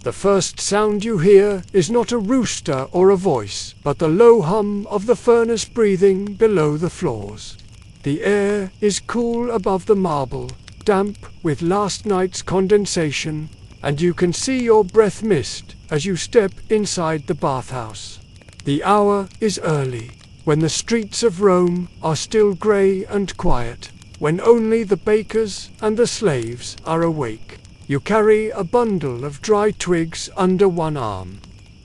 The first sound you hear is not a rooster or a voice, but the low hum of the furnace breathing below the floors. The air is cool above the marble, damp with last night's condensation, and you can see your breath mist as you step inside the bathhouse. The hour is early, when the streets of Rome are still grey and quiet, when only the bakers and the slaves are awake. You carry a bundle of dry twigs under one arm,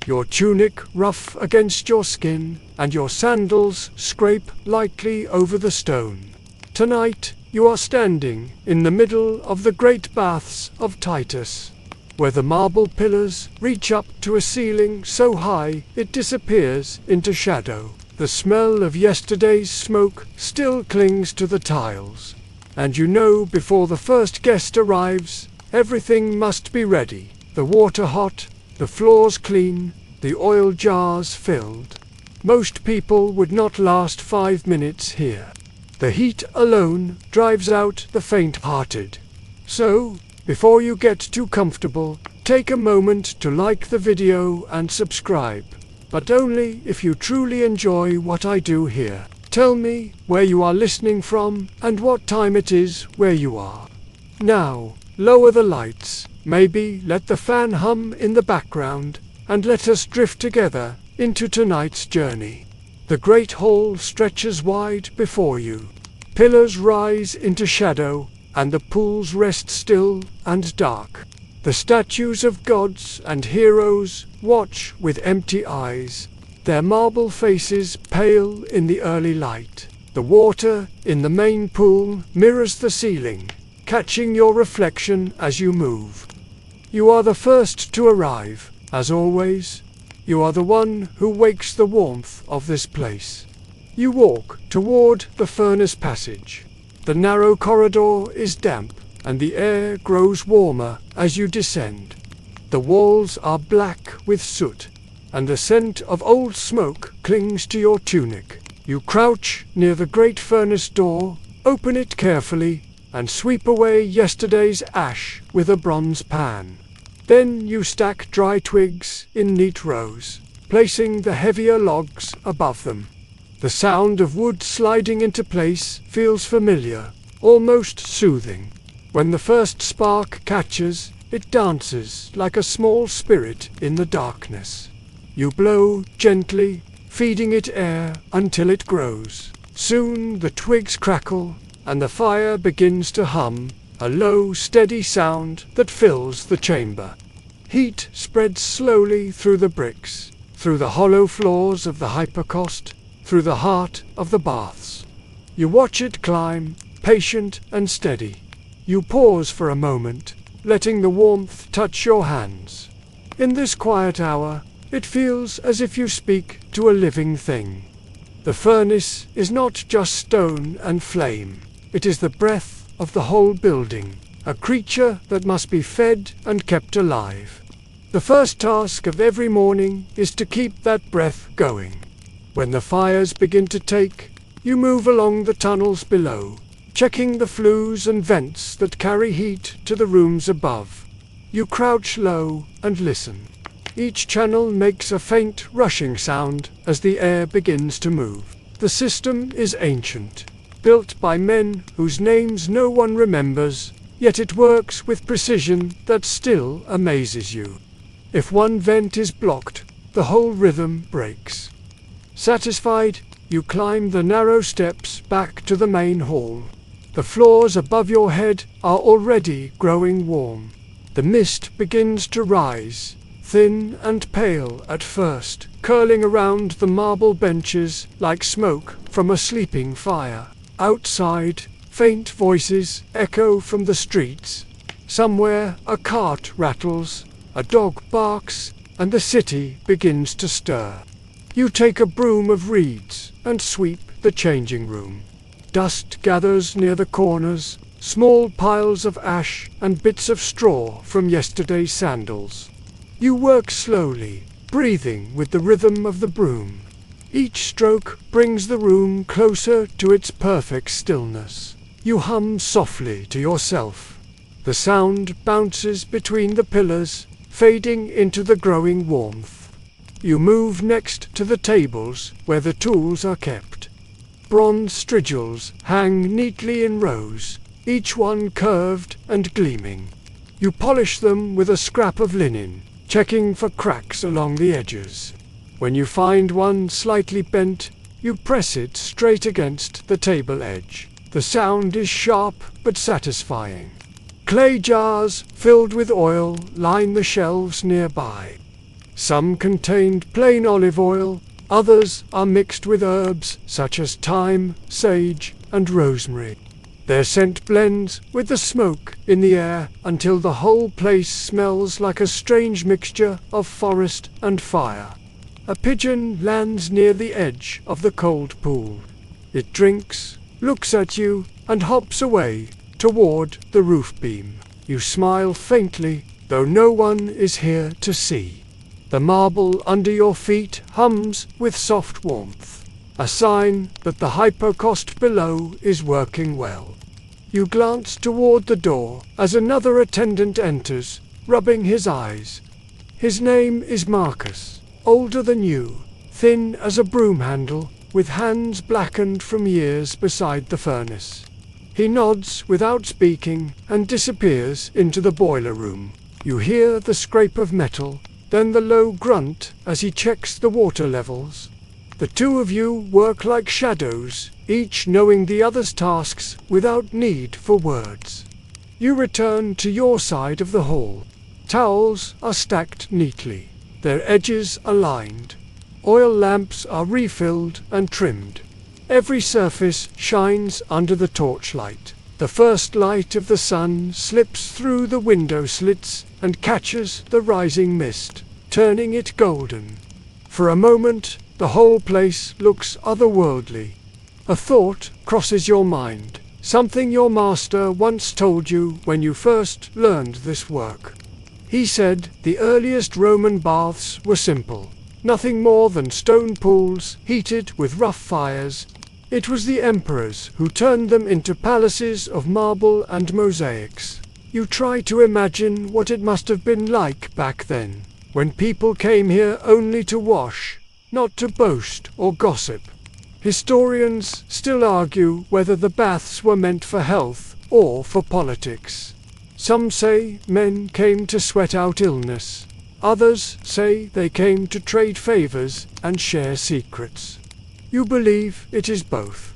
your tunic rough against your skin, and your sandals scrape lightly over the stone. Tonight you are standing in the middle of the great baths of Titus, where the marble pillars reach up to a ceiling so high it disappears into shadow. The smell of yesterday's smoke still clings to the tiles, and you know before the first guest arrives, everything must be ready. The water hot, the floors clean, the oil jars filled. Most people would not last 5 minutes here. The heat alone drives out the faint-hearted. So, before you get too comfortable, take a moment to like the video and subscribe. But only if you truly enjoy what I do here. Tell me where you are listening from and what time it is where you are. Now, lower the lights, maybe let the fan hum in the background, and let us drift together into tonight's journey. The great hall stretches wide before you. Pillars rise into shadow, and the pools rest still and dark. The statues of gods and heroes watch with empty eyes, their marble faces pale in the early light. The water in the main pool mirrors the ceiling, catching your reflection as you move. You are the first to arrive, as always. You are the one who wakes the warmth of this place. You walk toward the furnace passage. The narrow corridor is damp, and the air grows warmer as you descend. The walls are black with soot, and the scent of old smoke clings to your tunic. You crouch near the great furnace door, open it carefully, and sweep away yesterday's ash with a bronze pan. Then you stack dry twigs in neat rows, placing the heavier logs above them. The sound of wood sliding into place feels familiar, almost soothing. When the first spark catches, it dances like a small spirit in the darkness. You blow gently, feeding it air until it grows. Soon the twigs crackle, and the fire begins to hum, a low, steady sound that fills the chamber. Heat spreads slowly through the bricks, through the hollow floors of the hypocaust, through the heart of the baths. You watch it climb, patient and steady. You pause for a moment, letting the warmth touch your hands. In this quiet hour, it feels as if you speak to a living thing. The furnace is not just stone and flame. It is the breath of the whole building, a creature that must be fed and kept alive. The first task of every morning is to keep that breath going. When the fires begin to take, you move along the tunnels below, checking the flues and vents that carry heat to the rooms above. You crouch low and listen. Each channel makes a faint rushing sound as the air begins to move. The system is ancient, built by men whose names no one remembers, yet it works with precision that still amazes you. If one vent is blocked, the whole rhythm breaks. Satisfied, you climb the narrow steps back to the main hall. The floors above your head are already growing warm. The mist begins to rise, thin and pale at first, curling around the marble benches like smoke from a sleeping fire. Outside, faint voices echo from the streets. Somewhere a cart rattles, a dog barks, and the city begins to stir. You take a broom of reeds and sweep the changing room. Dust gathers near the corners, small piles of ash and bits of straw from yesterday's sandals. You work slowly, breathing with the rhythm of the broom. Each stroke brings the room closer to its perfect stillness. You hum softly to yourself. The sound bounces between the pillars, fading into the growing warmth. You move next to the tables where the tools are kept. Bronze strigils hang neatly in rows, each one curved and gleaming. You polish them with a scrap of linen, checking for cracks along the edges. When you find one slightly bent, you press it straight against the table edge. The sound is sharp but satisfying. Clay jars filled with oil line the shelves nearby. Some contained plain olive oil, others are mixed with herbs such as thyme, sage, and rosemary. Their scent blends with the smoke in the air until the whole place smells like a strange mixture of forest and fire. A pigeon lands near the edge of the cold pool. It drinks, looks at you, and hops away toward the roof beam. You smile faintly, though no one is here to see. The marble under your feet hums with soft warmth, a sign that the hypocaust below is working well. You glance toward the door as another attendant enters, rubbing his eyes. His name is Marcus, older than you, thin as a broom handle, with hands blackened from years beside the furnace. He nods without speaking and disappears into the boiler room. You hear the scrape of metal, then the low grunt as he checks the water levels. The two of you work like shadows, each knowing the other's tasks without need for words. You return to your side of the hall. Towels are stacked neatly, their edges aligned. Oil lamps are refilled and trimmed. Every surface shines under the torchlight. The first light of the sun slips through the window slits and catches the rising mist, turning it golden. For a moment, the whole place looks otherworldly. A thought crosses your mind, something your master once told you when you first learned this work. He said the earliest Roman baths were simple, nothing more than stone pools heated with rough fires. It was the emperors who turned them into palaces of marble and mosaics. You try to imagine what it must have been like back then, when people came here only to wash, not to boast or gossip. Historians still argue whether the baths were meant for health or for politics. Some say men came to sweat out illness. Others say they came to trade favors and share secrets. You believe it is both.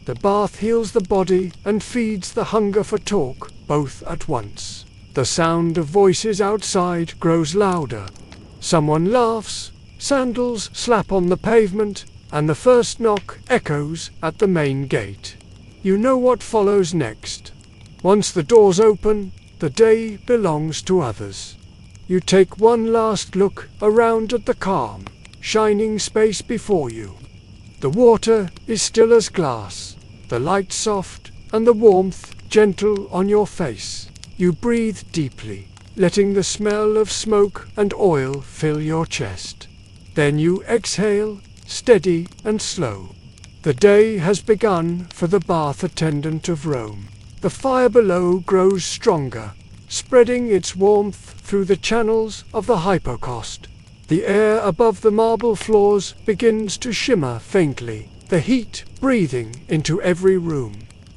The bath heals the body and feeds the hunger for talk, both at once. The sound of voices outside grows louder. Someone laughs, sandals slap on the pavement, and the first knock echoes at the main gate. You know what follows next. Once the doors open, the day belongs to others. You take one last look around at the calm, shining space before you. The water is still as glass, the light soft, and the warmth gentle on your face. You breathe deeply, letting the smell of smoke and oil fill your chest. Then you exhale, steady and slow. The day has begun for the bath attendant of Rome. The fire below grows stronger, spreading its warmth through the channels of the hypocaust. The air above the marble floors begins to shimmer faintly, the heat breathing into every room.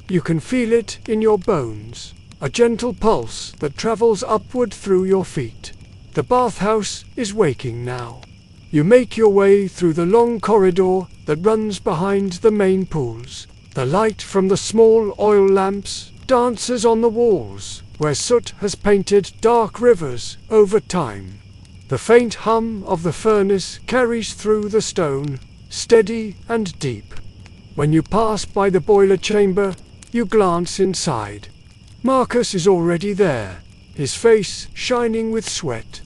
You can feel it in your bones, a gentle pulse that travels upward through your feet. The bathhouse is waking now. You make your way through the long corridor that runs behind the main pools. The light from the small oil lamps dances on the walls, where soot has painted dark rivers over time. The faint hum of the furnace carries through the stone, steady and deep. When you pass by the boiler chamber, you glance inside. Marcus is already there, his face shining with sweat.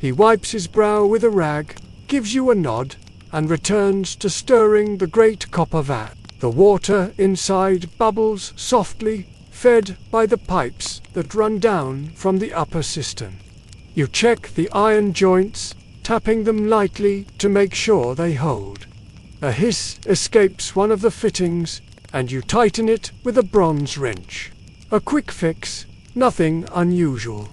He wipes his brow with a rag, gives you a nod, and returns to stirring the great copper vat. The water inside bubbles softly, fed by the pipes that run down from the upper cistern. You check the iron joints, tapping them lightly to make sure they hold. A hiss escapes one of the fittings, and you tighten it with a bronze wrench. A quick fix, nothing unusual.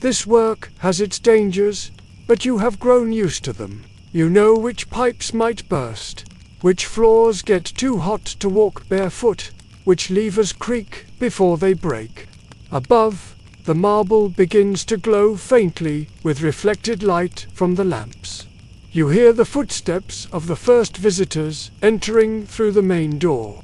This work has its dangers, but you have grown used to them. You know which pipes might burst, which floors get too hot to walk barefoot, which levers creak before they break. Above, the marble begins to glow faintly with reflected light from the lamps. You hear the footsteps of the first visitors entering through the main door.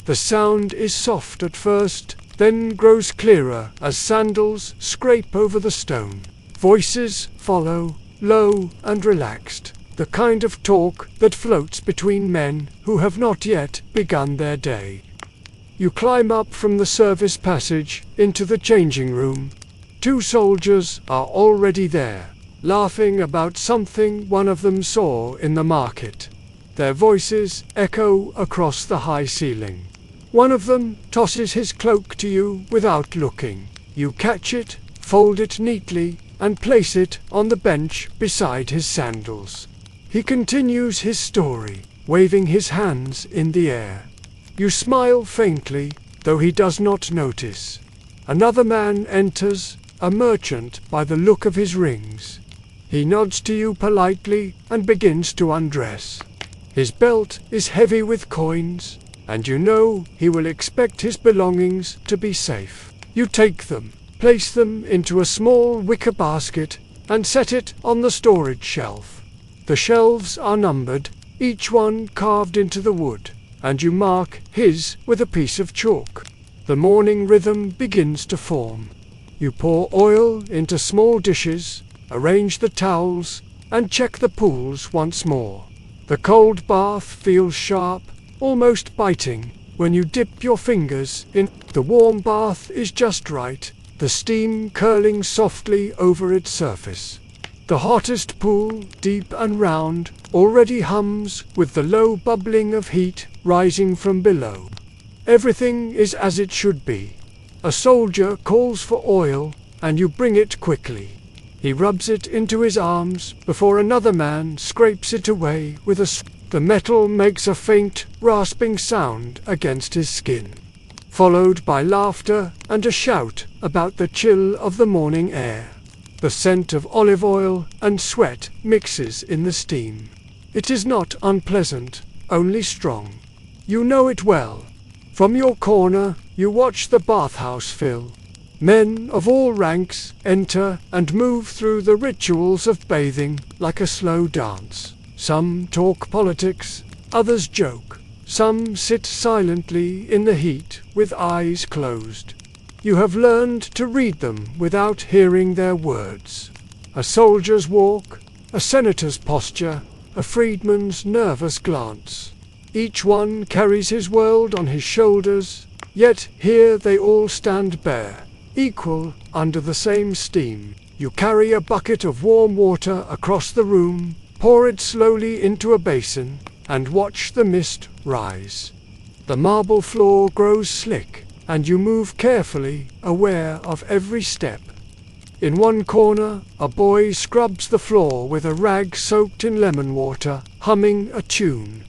The sound is soft at first, then grows clearer as sandals scrape over the stone. Voices follow, low and relaxed, the kind of talk that floats between men who have not yet begun their day. You climb up from the service passage into the changing room. 2 soldiers are already there, laughing about something one of them saw in the market. Their voices echo across the high ceiling. One of them tosses his cloak to you without looking. You catch it, fold it neatly, and place it on the bench beside his sandals. He continues his story, waving his hands in the air. You smile faintly, though he does not notice. Another man enters, a merchant by the look of his rings. He nods to you politely and begins to undress. His belt is heavy with coins, and you know he will expect his belongings to be safe. You take them, place them into a small wicker basket, and set it on the storage shelf. The shelves are numbered, each one carved into the wood, and you mark his with a piece of chalk. The morning rhythm begins to form. You pour oil into small dishes, arrange the towels, and check the pools once more. The cold bath feels sharp, almost biting, when you dip your fingers in. The warm bath is just right, the steam curling softly over its surface. The hottest pool, deep and round, already hums with the low bubbling of heat rising from below. Everything is as it should be. A soldier calls for oil, and you bring it quickly. He rubs it into his arms before another man scrapes it away with a The metal makes a faint, rasping sound against his skin, followed by laughter and a shout about the chill of the morning air. The scent of olive oil and sweat mixes in the steam. It is not unpleasant, only strong. You know it well. From your corner, you watch the bathhouse fill. Men of all ranks enter and move through the rituals of bathing like a slow dance. Some talk politics, others joke. Some sit silently in the heat with eyes closed. You have learned to read them without hearing their words. A soldier's walk, a senator's posture, a freedman's nervous glance. Each one carries his world on his shoulders, yet here they all stand bare, equal under the same steam. You carry a bucket of warm water across the room, pour it slowly into a basin, and watch the mist rise. The marble floor grows slick, and you move carefully, aware of every step. In one corner, a boy scrubs the floor with a rag soaked in lemon water, humming a tune.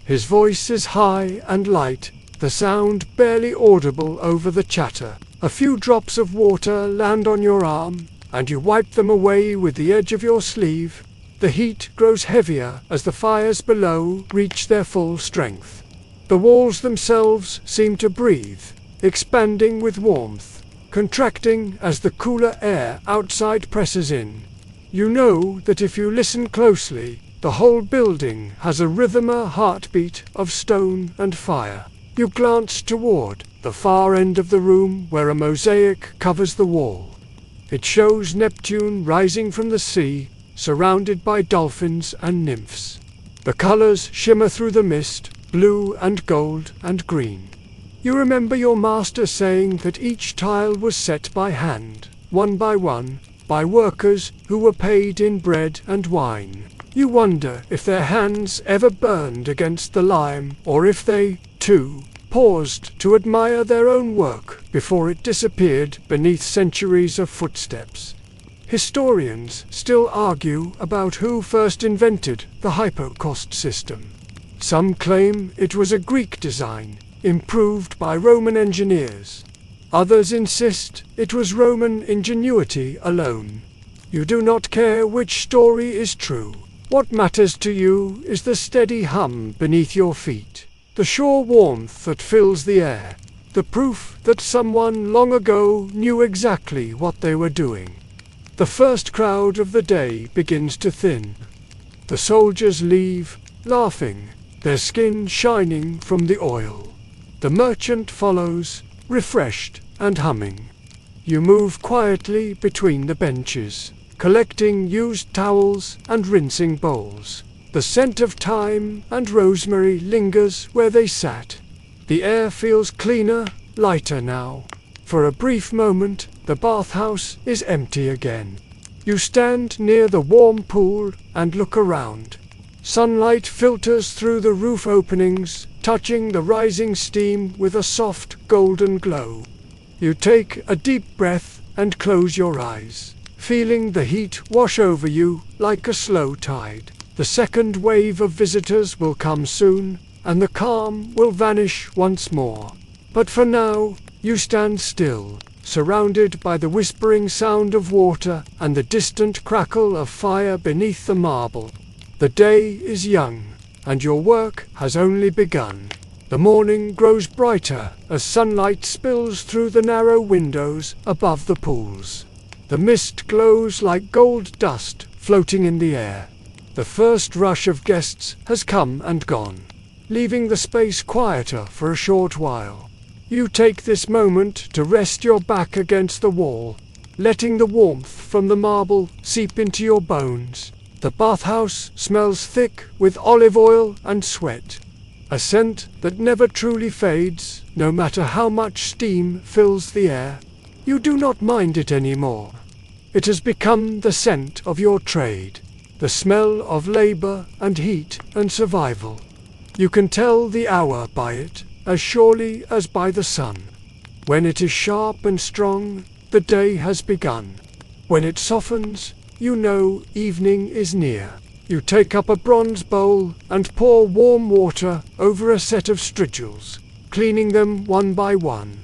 His voice is high and light, the sound barely audible over the chatter. A few drops of water land on your arm, and you wipe them away with the edge of your sleeve. The heat grows heavier as the fires below reach their full strength. The walls themselves seem to breathe, expanding with warmth, contracting as the cooler air outside presses in. You know that if you listen closely, the whole building has a rhythmic heartbeat of stone and fire. You glance toward the far end of the room where a mosaic covers the wall. It shows Neptune rising from the sea, surrounded by dolphins and nymphs. The colors shimmer through the mist, blue and gold and green. You remember your master saying that each tile was set by hand, one, by workers who were paid in bread and wine. You wonder if their hands ever burned against the lime, or if they, too, paused to admire their own work before it disappeared beneath centuries of footsteps. Historians still argue about who first invented the hypocaust system. Some claim it was a Greek design, improved by Roman engineers. Others insist it was Roman ingenuity alone. You do not care which story is true. What matters to you is the steady hum beneath your feet, the sure warmth that fills the air, the proof that someone long ago knew exactly what they were doing. The first crowd of the day begins to thin. The soldiers leave, laughing, their skin shining from the oil. The merchant follows, refreshed and humming. You move quietly between the benches, collecting used towels and rinsing bowls. The scent of thyme and rosemary lingers where they sat. The air feels cleaner, lighter now. For a brief moment, the bathhouse is empty again. You stand near the warm pool and look around. Sunlight filters through the roof openings, touching the rising steam with a soft, golden glow. You take a deep breath and close your eyes, feeling the heat wash over you like a slow tide. The second wave of visitors will come soon, and the calm will vanish once more. But for now, you stand still, surrounded by the whispering sound of water and the distant crackle of fire beneath the marble. The day is young, and your work has only begun. The morning grows brighter as sunlight spills through the narrow windows above the pools. The mist glows like gold dust floating in the air. The first rush of guests has come and gone, leaving the space quieter for a short while. You take this moment to rest your back against the wall, letting the warmth from the marble seep into your bones. The bathhouse smells thick with olive oil and sweat, a scent that never truly fades, no matter how much steam fills the air. You do not mind it anymore. It has become the scent of your trade, the smell of labor and heat and survival. You can tell the hour by it, as surely as by the sun. When it is sharp and strong, the day has begun. When it softens, you know evening is near. You take up a bronze bowl and pour warm water over a set of strigils, cleaning them one by one.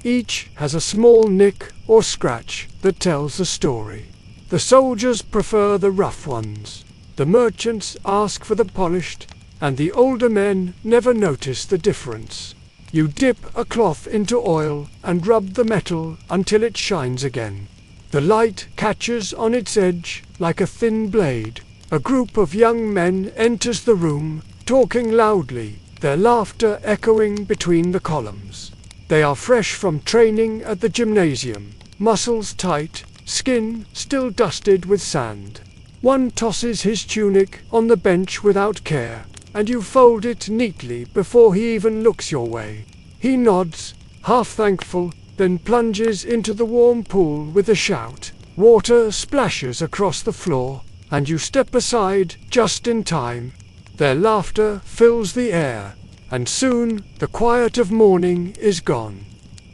Each has a small nick or scratch that tells a story. The soldiers prefer the rough ones. The merchants ask for the polished, and the older men never notice the difference. You dip a cloth into oil and rub the metal until it shines again. The light catches on its edge like a thin blade. A group of young men enters the room, talking loudly, their laughter echoing between the columns. They are fresh from training at the gymnasium, muscles tight, skin still dusted with sand. One tosses his tunic on the bench without care, and you fold it neatly before he even looks your way. He nods, half thankful, then plunges into the warm pool with a shout. Water splashes across the floor, and you step aside just in time. Their laughter fills the air, and soon the quiet of morning is gone.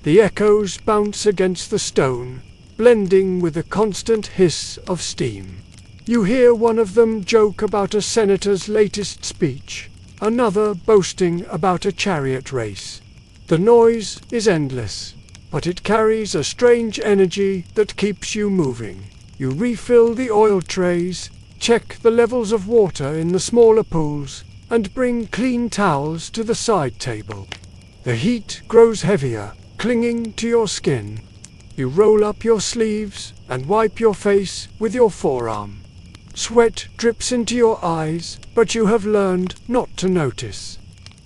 The echoes bounce against the stone, blending with the constant hiss of steam. You hear one of them joke about a senator's latest speech, another boasting about a chariot race. The noise is endless, but it carries a strange energy that keeps you moving. You refill the oil trays, check the levels of water in the smaller pools, and bring clean towels to the side table. The heat grows heavier, clinging to your skin. You roll up your sleeves and wipe your face with your forearm. Sweat drips into your eyes, but you have learned not to notice.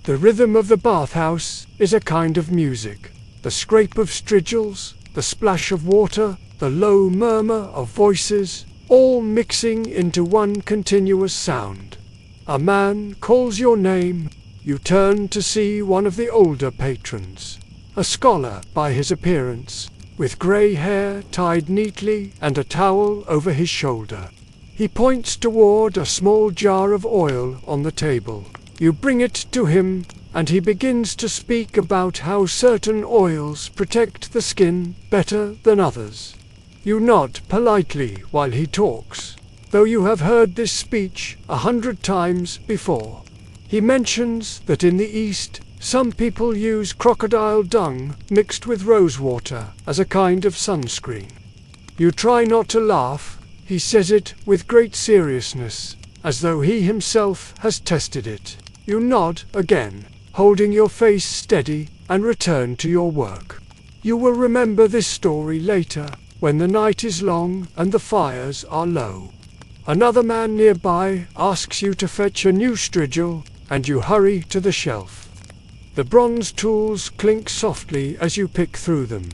The rhythm of the bathhouse is a kind of music. The scrape of strigils, the splash of water, the low murmur of voices, all mixing into one continuous sound. A man calls your name. You turn to see one of the older patrons, a scholar by his appearance, with grey hair tied neatly and a towel over his shoulder. He points toward a small jar of oil on the table. You bring it to him, and he begins to speak about how certain oils protect the skin better than others. You nod politely while he talks, though you have heard this speech 100 times before. He mentions that in the East, Some people use crocodile dung mixed with rosewater as a kind of sunscreen. You try not to laugh. He says it with great seriousness, as though he himself has tested it. You nod again, holding your face steady, and return to your work. You will remember this story later, when the night is long and the fires are low. Another man nearby asks you to fetch a new strigil, and you hurry to the shelf. The bronze tools clink softly as you pick through them.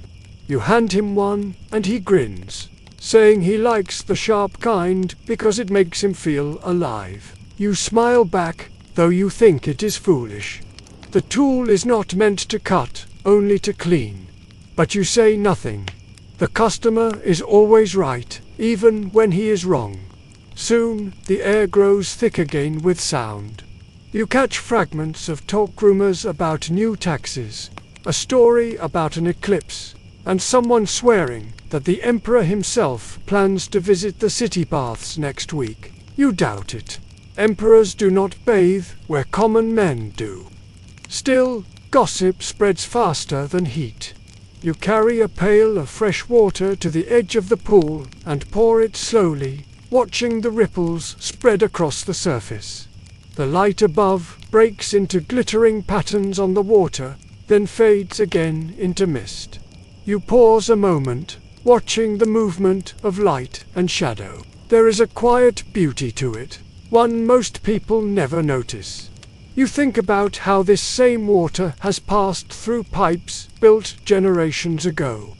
You hand him one, and he grins, saying he likes the sharp kind because it makes him feel alive. You smile back, though you think it is foolish. The tool is not meant to cut, only to clean. But you say nothing. The customer is always right, even when he is wrong. Soon, the air grows thick again with sound. You catch fragments of talk rumors about new taxes, a story about an eclipse, and someone swearing that the emperor himself plans to visit the city baths next week. You doubt it. Emperors do not bathe where common men do. Still, gossip spreads faster than heat. You carry a pail of fresh water to the edge of the pool and pour it slowly, watching the ripples spread across the surface. The light above breaks into glittering patterns on the water, then fades again into mist. You pause a moment, watching the movement of light and shadow. There is a quiet beauty to it, one most people never notice. You think about how this same water has passed through pipes built generations ago.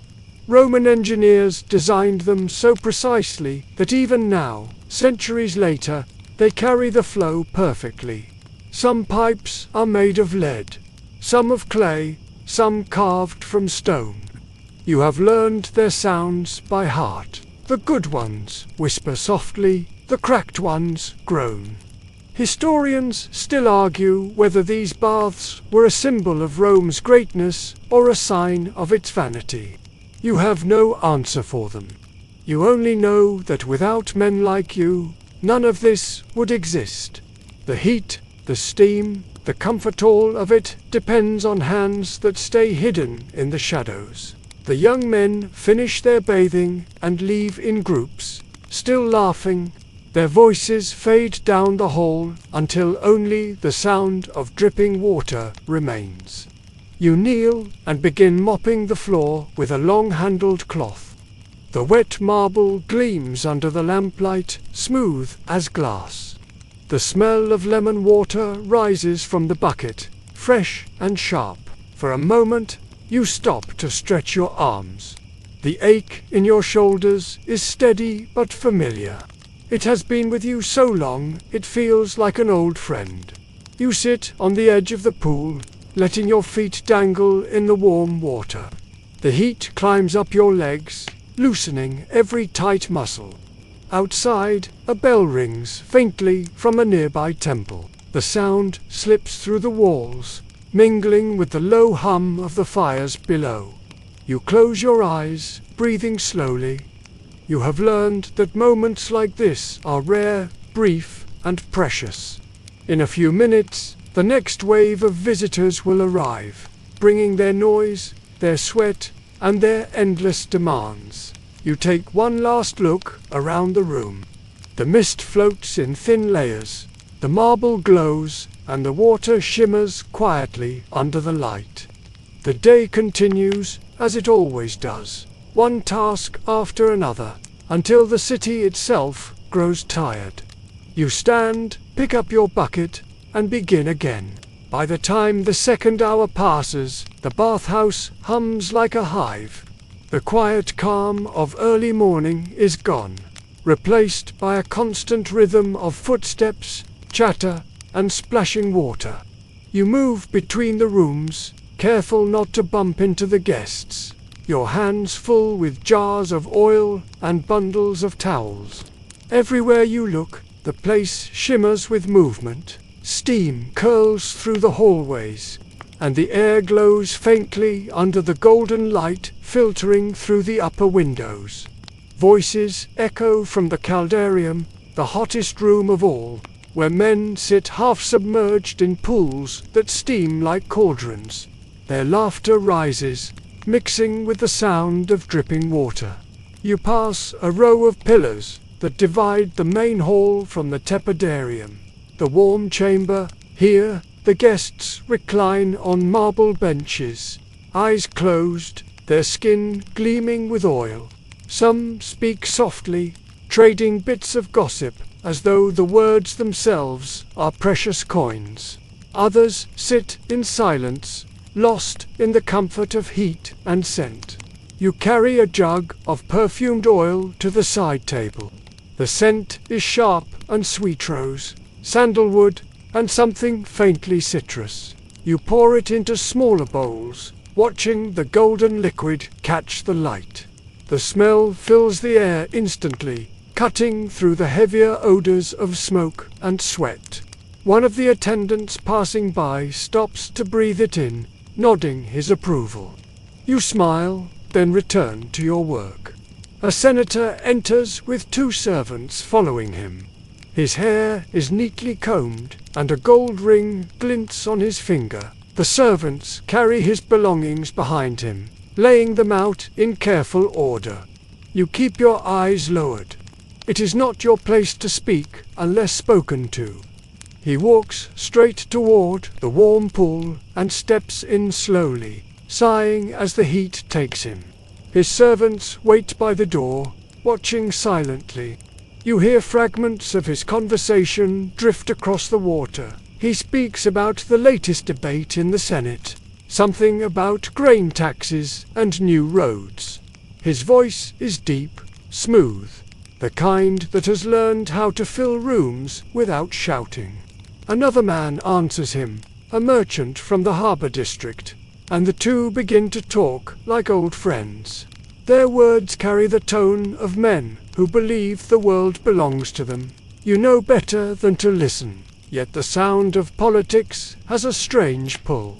Roman engineers designed them so precisely that even now, centuries later, they carry the flow perfectly. Some pipes are made of lead, some of clay, some carved from stone. You have learned their sounds by heart. The good ones whisper softly, the cracked ones groan. Historians still argue whether these baths were a symbol of Rome's greatness or a sign of its vanity. You have no answer for them. You only know that without men like you, none of this would exist. The heat, the steam, the comfort, all of it depends on hands that stay hidden in the shadows. The young men finish their bathing and leave in groups, still laughing. Their voices fade down the hall until only the sound of dripping water remains. You kneel and begin mopping the floor with a long-handled cloth. The wet marble gleams under the lamplight, smooth as glass. The smell of lemon water rises from the bucket, fresh and sharp. For a moment, you stop to stretch your arms. The ache in your shoulders is steady but familiar. It has been with you so long, it feels like an old friend. You sit on the edge of the pool, letting your feet dangle in the warm water. The heat climbs up your legs, loosening every tight muscle. Outside, a bell rings faintly from a nearby temple. The sound slips through the walls, mingling with the low hum of the fires below. You close your eyes, breathing slowly. You have learned that moments like this are rare, brief, and precious. In a few minutes, the next wave of visitors will arrive, bringing their noise, their sweat, and their endless demands. You take one last look around the room. The mist floats in thin layers, the marble glows, and the water shimmers quietly under the light. The day continues, as it always does, one task after another, until the city itself grows tired. You stand, pick up your bucket, and begin again. By the time the second hour passes, the bathhouse hums like a hive. The quiet calm of early morning is gone, replaced by a constant rhythm of footsteps, chatter, and splashing water. You move between the rooms, careful not to bump into the guests, your hands full with jars of oil and bundles of towels. Everywhere you look, the place shimmers with movement. Steam curls through the hallways, and the air glows faintly under the golden light filtering through the upper windows. Voices echo from the caldarium, the hottest room of all, where men sit half-submerged in pools that steam like cauldrons. Their laughter rises, mixing with the sound of dripping water. You pass a row of pillars that divide the main hall from the tepidarium, the warm chamber. Here, the guests recline on marble benches, eyes closed, their skin gleaming with oil. Some speak softly, trading bits of gossip as though the words themselves are precious coins. Others sit in silence, lost in the comfort of heat and scent. You carry a jug of perfumed oil to the side table. The scent is sharp and sweet rose, sandalwood, and something faintly citrus. You pour it into smaller bowls, watching the golden liquid catch the light. The smell fills the air instantly, cutting through the heavier odors of smoke and sweat. One of the attendants passing by stops to breathe it in, nodding his approval. You smile, then return to your work. A senator enters with 2 servants following him. His hair is neatly combed, and a gold ring glints on his finger. The servants carry his belongings behind him, laying them out in careful order. You keep your eyes lowered. It is not your place to speak unless spoken to. He walks straight toward the warm pool and steps in slowly, sighing as the heat takes him. His servants wait by the door, watching silently. You hear fragments of his conversation drift across the water. He speaks about the latest debate in the Senate, something about grain taxes and new roads. His voice is deep, smooth, the kind that has learned how to fill rooms without shouting. Another man answers him, a merchant from the harbor district, and the two begin to talk like old friends. Their words carry the tone of men who believe the world belongs to them. You know better than to listen, yet the sound of politics has a strange pull.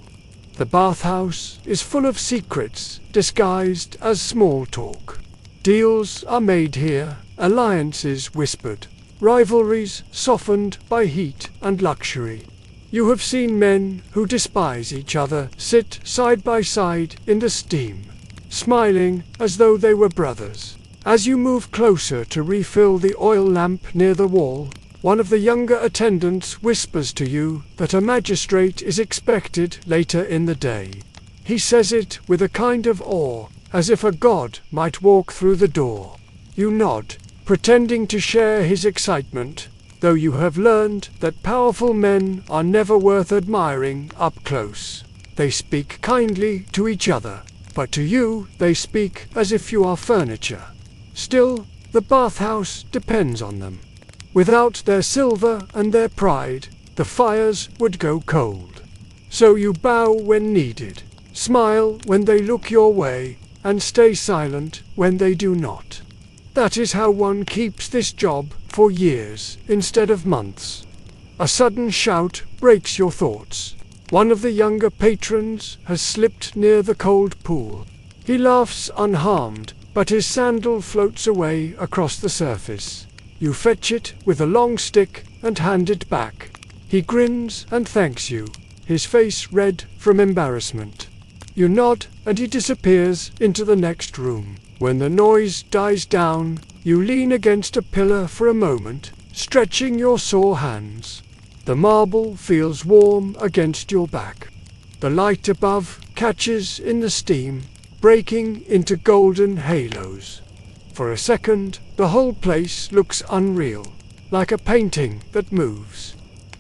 The bathhouse is full of secrets disguised as small talk. Deals are made here, alliances whispered, rivalries softened by heat and luxury. You have seen men who despise each other sit side by side in the steam, smiling as though they were brothers. As you move closer to refill the oil lamp near the wall, one of the younger attendants whispers to you that a magistrate is expected later in the day. He says it with a kind of awe, as if a god might walk through the door. You nod, pretending to share his excitement, though you have learned that powerful men are never worth admiring up close. They speak kindly to each other, but to you they speak as if you are furniture. Still, the bathhouse depends on them. Without their silver and their pride, the fires would go cold. So you bow when needed, smile when they look your way, and stay silent when they do not. That is how one keeps this job for years instead of months. A sudden shout breaks your thoughts. One of the younger patrons has slipped near the cold pool. He laughs unharmed, but his sandal floats away across the surface. You fetch it with a long stick and hand it back. He grins and thanks you, his face red from embarrassment. You nod and he disappears into the next room. When the noise dies down, you lean against a pillar for a moment, stretching your sore hands. The marble feels warm against your back. The light above catches in the steam, breaking into golden halos. For a second, the whole place looks unreal, like a painting that moves.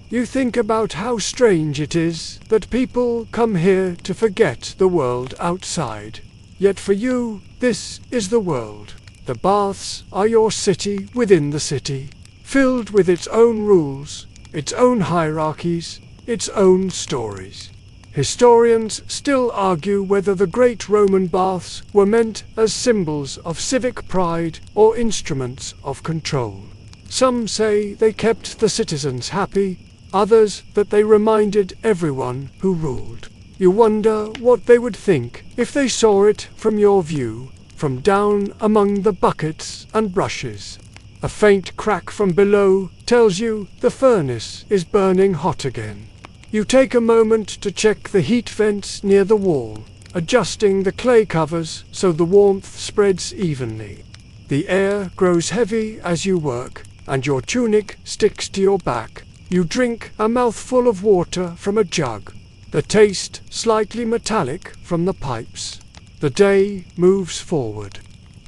You think about how strange it is that people come here to forget the world outside. Yet for you, this is the world. The baths are your city within the city, filled with its own rules, its own hierarchies, its own stories. Historians still argue whether the great Roman baths were meant as symbols of civic pride or instruments of control. Some say they kept the citizens happy, others that they reminded everyone who ruled. You wonder what they would think if they saw it from your view, from down among the buckets and brushes. A faint crack from below tells you the furnace is burning hot again. You take a moment to check the heat vents near the wall, adjusting the clay covers so the warmth spreads evenly. The air grows heavy as you work, and your tunic sticks to your back. You drink a mouthful of water from a jug, the taste slightly metallic from the pipes. The day moves forward.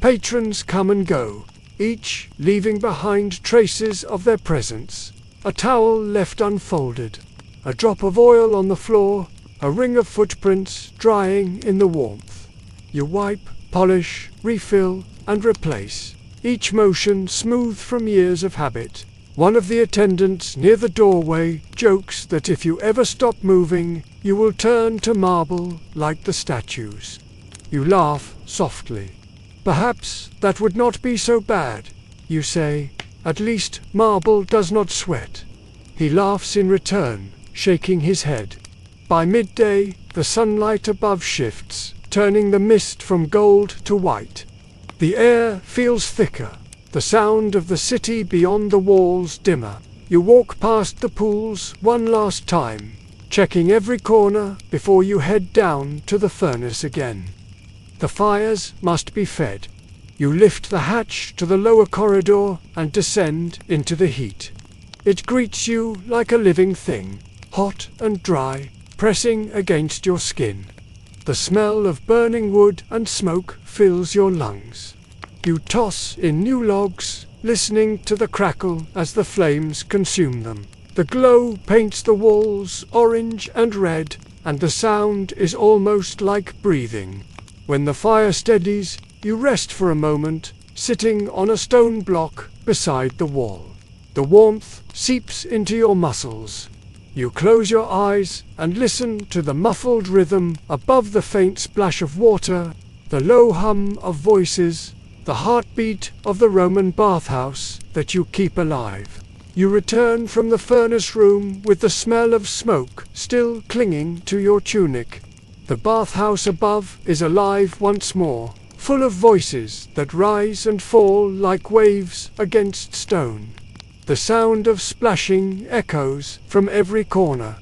Patrons come and go, each leaving behind traces of their presence. A towel left unfolded, a drop of oil on the floor, a ring of footprints drying in the warmth. You wipe, polish, refill, and replace, each motion smooth from years of habit. One of the attendants near the doorway jokes that if you ever stop moving, you will turn to marble like the statues. You laugh softly. Perhaps that would not be so bad, you say. At least marble does not sweat. He laughs in return, shaking his head. By midday, the sunlight above shifts, turning the mist from gold to white. The air feels thicker, the sound of the city beyond the walls dimmer. You walk past the pools one last time, checking every corner before you head down to the furnace again. The fires must be fed. You lift the hatch to the lower corridor and descend into the heat. It greets you like a living thing, hot and dry, pressing against your skin. The smell of burning wood and smoke fills your lungs. You toss in new logs, listening to the crackle as the flames consume them. The glow paints the walls orange and red, and the sound is almost like breathing. When the fire steadies, you rest for a moment, sitting on a stone block beside the wall. The warmth seeps into your muscles. You close your eyes and listen to the muffled rhythm above the faint splash of water, the low hum of voices, the heartbeat of the Roman bathhouse that you keep alive. You return from the furnace room with the smell of smoke still clinging to your tunic. The bathhouse above is alive once more, full of voices that rise and fall like waves against stone. The sound of splashing echoes from every corner.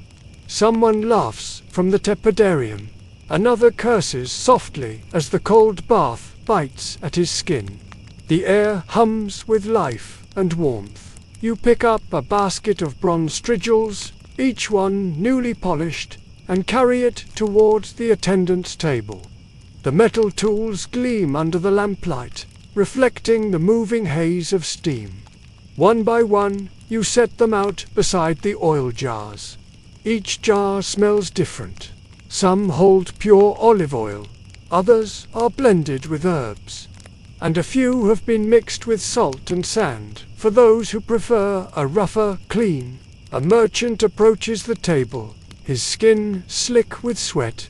Someone laughs from the tepidarium. Another curses softly as the cold bath bites at his skin. The air hums with life and warmth. You pick up a basket of bronze strigils, each one newly polished, and carry it towards the attendant's table. The metal tools gleam under the lamplight, reflecting the moving haze of steam. One by one, you set them out beside the oil jars. Each jar smells different. Some hold pure olive oil, others are blended with herbs, and a few have been mixed with salt and sand for those who prefer a rougher clean. A merchant approaches the table, his skin slick with sweat.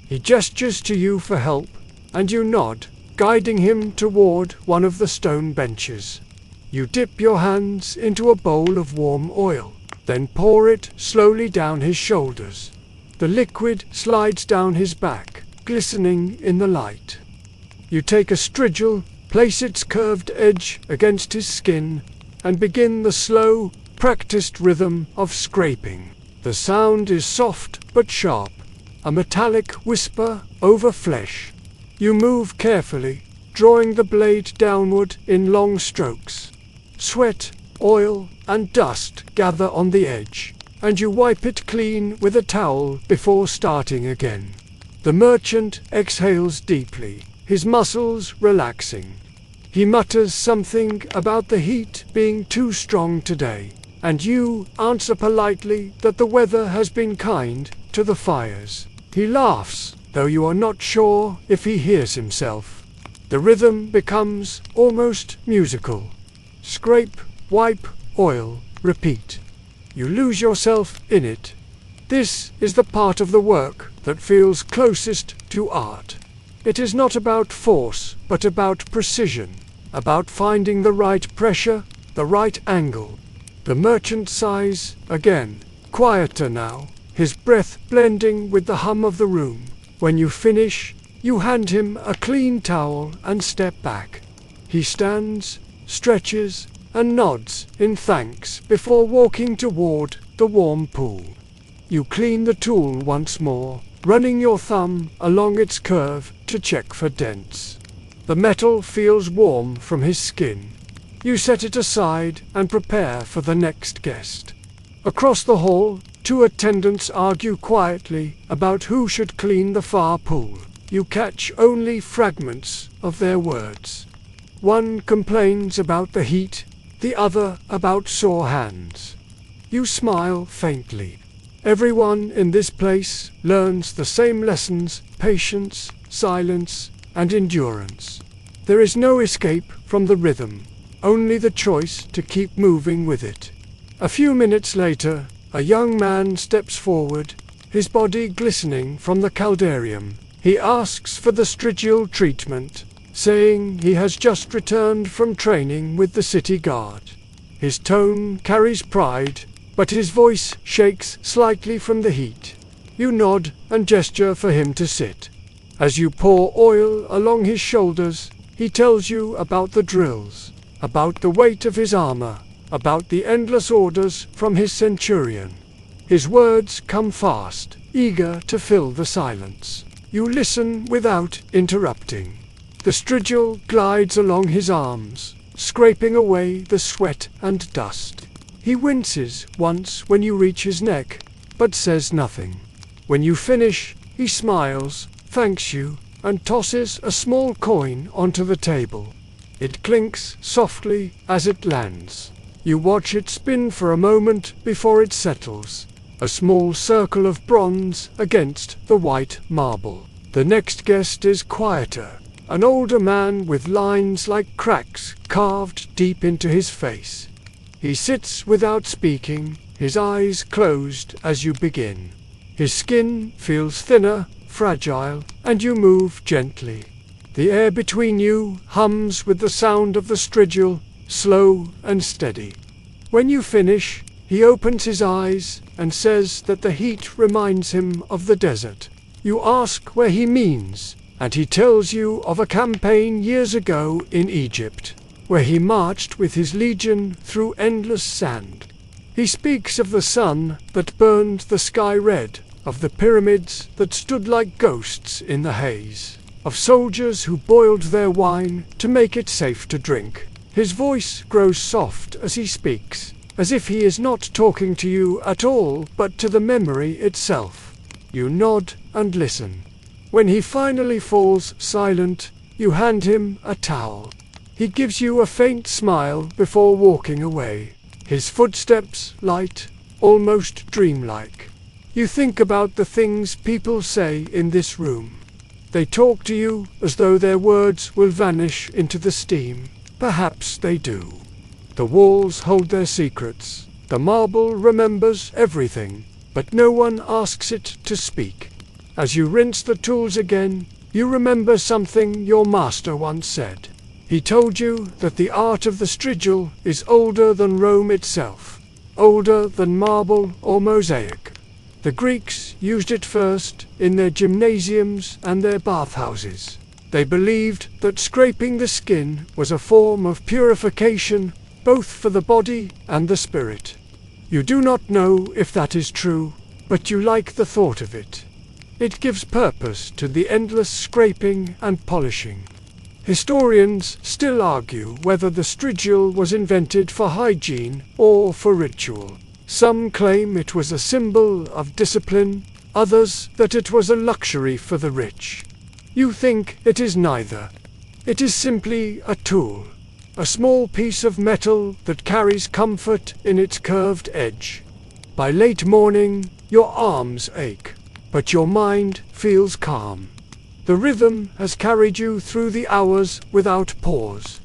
He gestures to you for help, and you nod, guiding him toward one of the stone benches. You dip your hands into a bowl of warm oil, then pour it slowly down his shoulders. The liquid slides down his back, glistening in the light. You take a strigil, place its curved edge against his skin, and begin the slow, practiced rhythm of scraping. The sound is soft but sharp, a metallic whisper over flesh. You move carefully, drawing the blade downward in long strokes. Sweat, oil, and dust gather on the edge, and you wipe it clean with a towel before starting again. The merchant exhales deeply, his muscles relaxing. He mutters something about the heat being too strong today, and you answer politely that the weather has been kind to the fires. He laughs, though you are not sure if he hears himself. The rhythm becomes almost musical. Scrape, wipe, oil, repeat. You lose yourself in it. This is the part of the work that feels closest to art. It is not about force, but about precision, about finding the right pressure, the right angle. The merchant sighs again, quieter now, his breath blending with the hum of the room. When you finish, you hand him a clean towel and step back. He stands, stretches, and nods in thanks before walking toward the warm pool. You clean the tool once more, running your thumb along its curve to check for dents. The metal feels warm from his skin. You set it aside and prepare for the next guest. Across the hall, two attendants argue quietly about who should clean the far pool. You catch only fragments of their words. One complains about the heat, the other about sore hands. You smile faintly. Everyone in this place learns the same lessons: patience, silence, and endurance. There is no escape from the rhythm, only the choice to keep moving with it. A few minutes later, a young man steps forward, his body glistening from the caldarium. He asks for the strigial treatment, saying he has just returned from training with the city guard. His tone carries pride, but his voice shakes slightly from the heat. You nod and gesture for him to sit. As you pour oil along his shoulders, he tells you about the drills, about the weight of his armor, about the endless orders from his centurion. His words come fast, eager to fill the silence. You listen without interrupting. The strigil glides along his arms, scraping away the sweat and dust. He winces once when you reach his neck, but says nothing. When you finish, he smiles, thanks you, and tosses a small coin onto the table. It clinks softly as it lands. You watch it spin for a moment before it settles, a small circle of bronze against the white marble. The next guest is quieter, an older man with lines like cracks carved deep into his face. He sits without speaking, his eyes closed as you begin. His skin feels thinner, fragile, and you move gently. The air between you hums with the sound of the strigil, slow and steady. When you finish, he opens his eyes and says that the heat reminds him of the desert. You ask where he means, and he tells you of a campaign years ago in Egypt, where he marched with his legion through endless sand. He speaks of the sun that burned the sky red, of the pyramids that stood like ghosts in the haze, of soldiers who boiled their wine to make it safe to drink. His voice grows soft as he speaks, as if he is not talking to you at all, but to the memory itself. You nod and listen. When he finally falls silent, you hand him a towel. He gives you a faint smile before walking away. His footsteps light, almost dreamlike. You think about the things people say in this room. They talk to you as though their words will vanish into the steam. Perhaps they do. The walls hold their secrets. The marble remembers everything, but no one asks it to speak. As you rinse the tools again, you remember something your master once said. He told you that the art of the strigil is older than Rome itself, older than marble or mosaic. The Greeks used it first in their gymnasiums and their bathhouses. They believed that scraping the skin was a form of purification, both for the body and the spirit. You do not know if that is true, but you like the thought of it. It gives purpose to the endless scraping and polishing. Historians still argue whether the strigil was invented for hygiene or for ritual. Some claim it was a symbol of discipline, others that it was a luxury for the rich. You think it is neither. It is simply a tool, a small piece of metal that carries comfort in its curved edge. By late morning, your arms ache, but your mind feels calm. The rhythm has carried you through the hours without pause.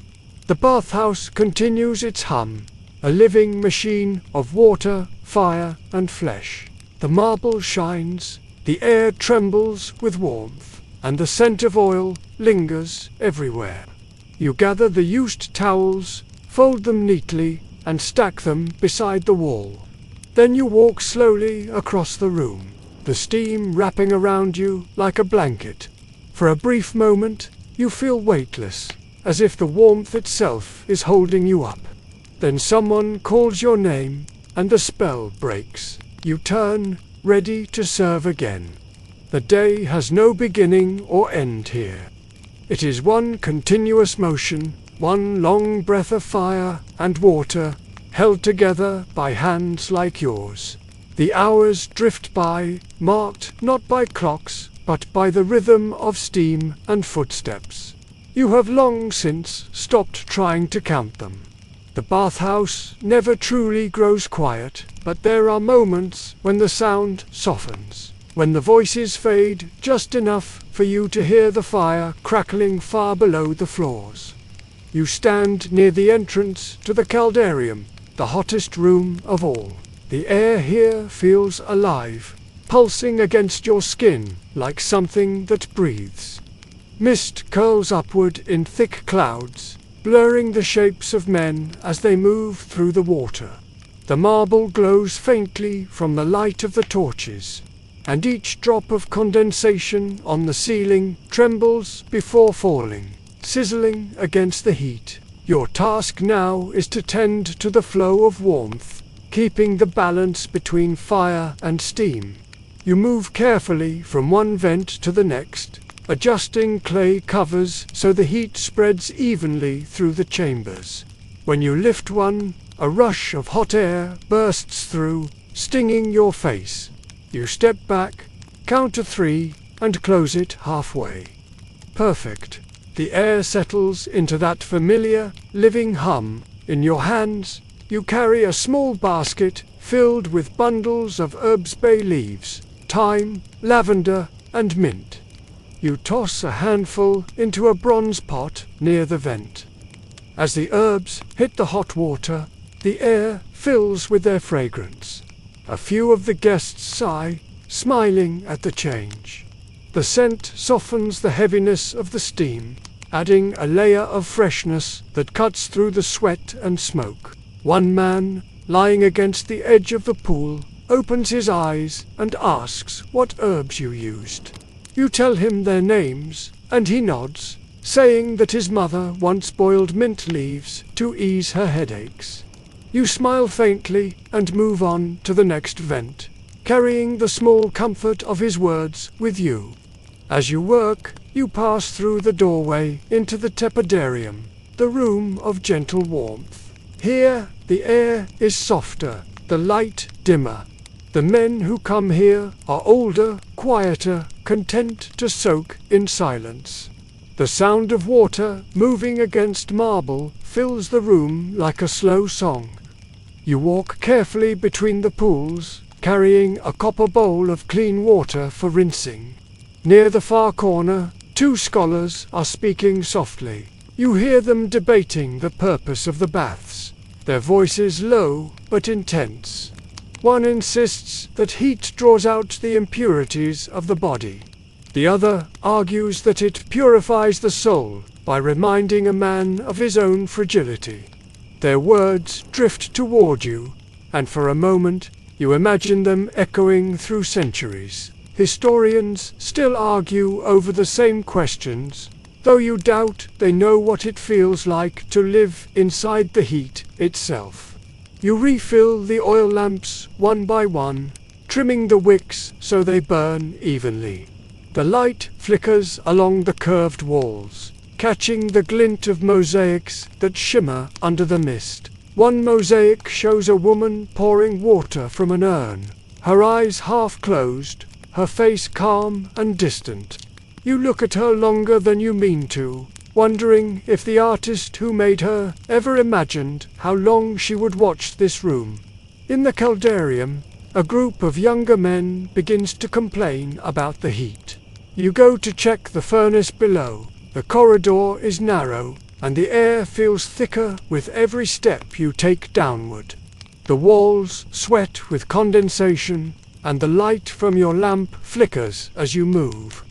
The bathhouse continues its hum, a living machine of water, fire, and flesh. The marble shines, the air trembles with warmth, and the scent of oil lingers everywhere. You gather the used towels, fold them neatly, and stack them beside the wall. Then you walk slowly across the room, the steam wrapping around you like a blanket. For a brief moment, you feel weightless, as if the warmth itself is holding you up. Then someone calls your name, and the spell breaks. You turn, ready to serve again. The day has no beginning or end here. It is one continuous motion, one long breath of fire and water, held together by hands like yours. The hours drift by, marked not by clocks, but by the rhythm of steam and footsteps. You have long since stopped trying to count them. The bathhouse never truly grows quiet, but there are moments when the sound softens, when the voices fade just enough for you to hear the fire crackling far below the floors. You stand near the entrance to the caldarium, the hottest room of all. The air here feels alive, pulsing against your skin like something that breathes. Mist curls upward in thick clouds, blurring the shapes of men as they move through the water. The marble glows faintly from the light of the torches, and each drop of condensation on the ceiling trembles before falling, sizzling against the heat. Your task now is to tend to the flow of warmth, keeping the balance between fire and steam. You move carefully from one vent to the next, adjusting clay covers so the heat spreads evenly through the chambers. When you lift one, a rush of hot air bursts through, stinging your face. You step back, count to 3, and close it halfway. Perfect. The air settles into that familiar, living hum. In your hands, you carry a small basket filled with bundles of herbs, bay leaves, thyme, lavender, and mint. You toss a handful into a bronze pot near the vent. As the herbs hit the hot water, the air fills with their fragrance. A few of the guests sigh, smiling at the change. The scent softens the heaviness of the steam, adding a layer of freshness that cuts through the sweat and smoke. One man, lying against the edge of the pool, opens his eyes and asks what herbs you used. You tell him their names, and he nods, saying that his mother once boiled mint leaves to ease her headaches. You smile faintly and move on to the next vent, carrying the small comfort of his words with you. As you work, you pass through the doorway into the tepidarium, the room of gentle warmth. Here, the air is softer, the light dimmer. The men who come here are older, quieter, content to soak in silence. The sound of water moving against marble fills the room like a slow song. You walk carefully between the pools, carrying a copper bowl of clean water for rinsing. Near the far corner, 2 scholars are speaking softly. You hear them debating the purpose of the baths, their voices low but intense. One insists that heat draws out the impurities of the body. The other argues that it purifies the soul by reminding a man of his own fragility. Their words drift toward you, and for a moment you imagine them echoing through centuries. Historians still argue over the same questions, though you doubt they know what it feels like to live inside the heat itself. You refill the oil lamps one by one, trimming the wicks so they burn evenly. The light flickers along the curved walls, catching the glint of mosaics that shimmer under the mist. One mosaic shows a woman pouring water from an urn, her eyes half closed, her face calm and distant. You look at her longer than you mean to, wondering if the artist who made her ever imagined how long she would watch this room. In the caldarium, a group of younger men begins to complain about the heat. You go to check the furnace below. The corridor is narrow, and the air feels thicker with every step you take downward. The walls sweat with condensation, and the light from your lamp flickers as you move.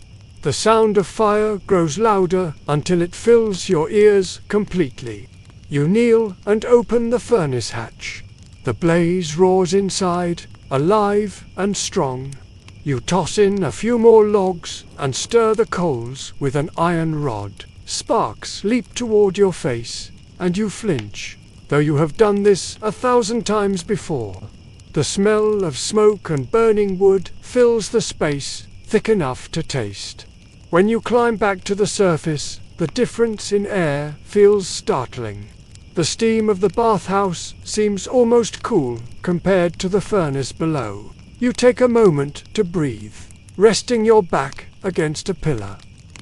The sound of fire grows louder until it fills your ears completely. You kneel and open the furnace hatch. The blaze roars inside, alive and strong. You toss in a few more logs and stir the coals with an iron rod. Sparks leap toward your face, and you flinch. though you have done this 1,000 times before. The smell of smoke and burning wood fills the space thick enough to taste. When you climb back to the surface, the difference in air feels startling. The steam of the bathhouse seems almost cool compared to the furnace below. You take a moment to breathe, resting your back against a pillar.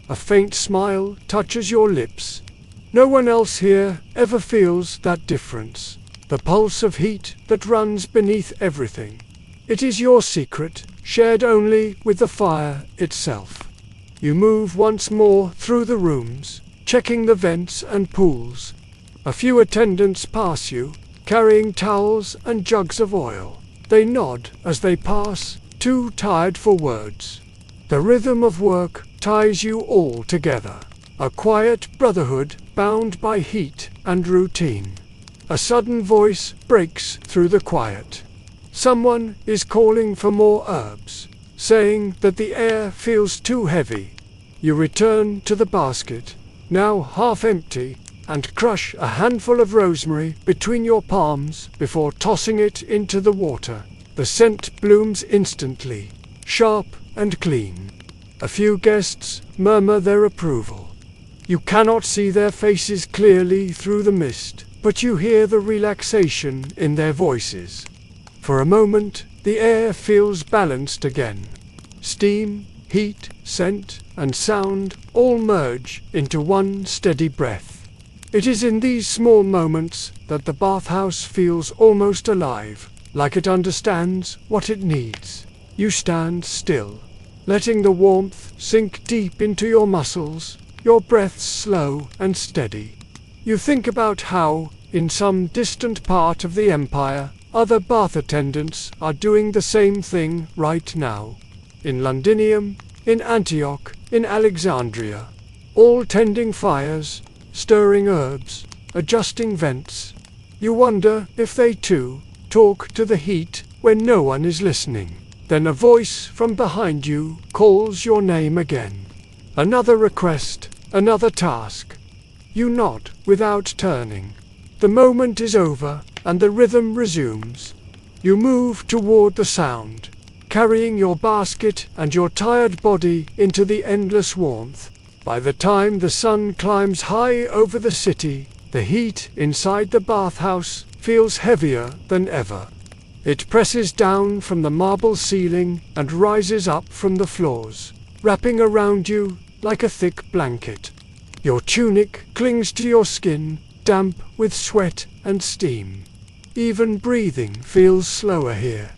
A faint smile touches your lips. No one else here ever feels that difference. The pulse of heat that runs beneath everything. It is your secret, shared only with the fire itself. You move once more through the rooms, checking the vents and pools. A few attendants pass you, carrying towels and jugs of oil. They nod as they pass, too tired for words. The rhythm of work ties you all together. A quiet brotherhood bound by heat and routine. A sudden voice breaks through the quiet. Someone is calling for more herbs, saying that the air feels too heavy. You return to the basket, now half empty, and crush a handful of rosemary between your palms before tossing it into the water. The scent blooms instantly, sharp and clean. A few guests murmur their approval. You cannot see their faces clearly through the mist, but you hear the relaxation in their voices. For a moment, the air feels balanced again. Steam, heat, scent, and sound all merge into one steady breath. It is in these small moments that the bathhouse feels almost alive, like it understands what it needs. You stand still, letting the warmth sink deep into your muscles, your breath slow and steady. You think about how, in some distant part of the empire, other bath attendants are doing the same thing right now. In Londinium, in Antioch, in Alexandria. All tending fires, stirring herbs, adjusting vents. You wonder if they too talk to the heat when no one is listening. Then a voice from behind you calls your name again. Another request, another task. You nod without turning. The moment is over, and the rhythm resumes. You move toward the sound, carrying your basket and your tired body into the endless warmth. By the time the sun climbs high over the city, the heat inside the bathhouse feels heavier than ever. It presses down from the marble ceiling and rises up from the floors, wrapping around you like a thick blanket. Your tunic clings to your skin, damp with sweat and steam. Even breathing feels slower here.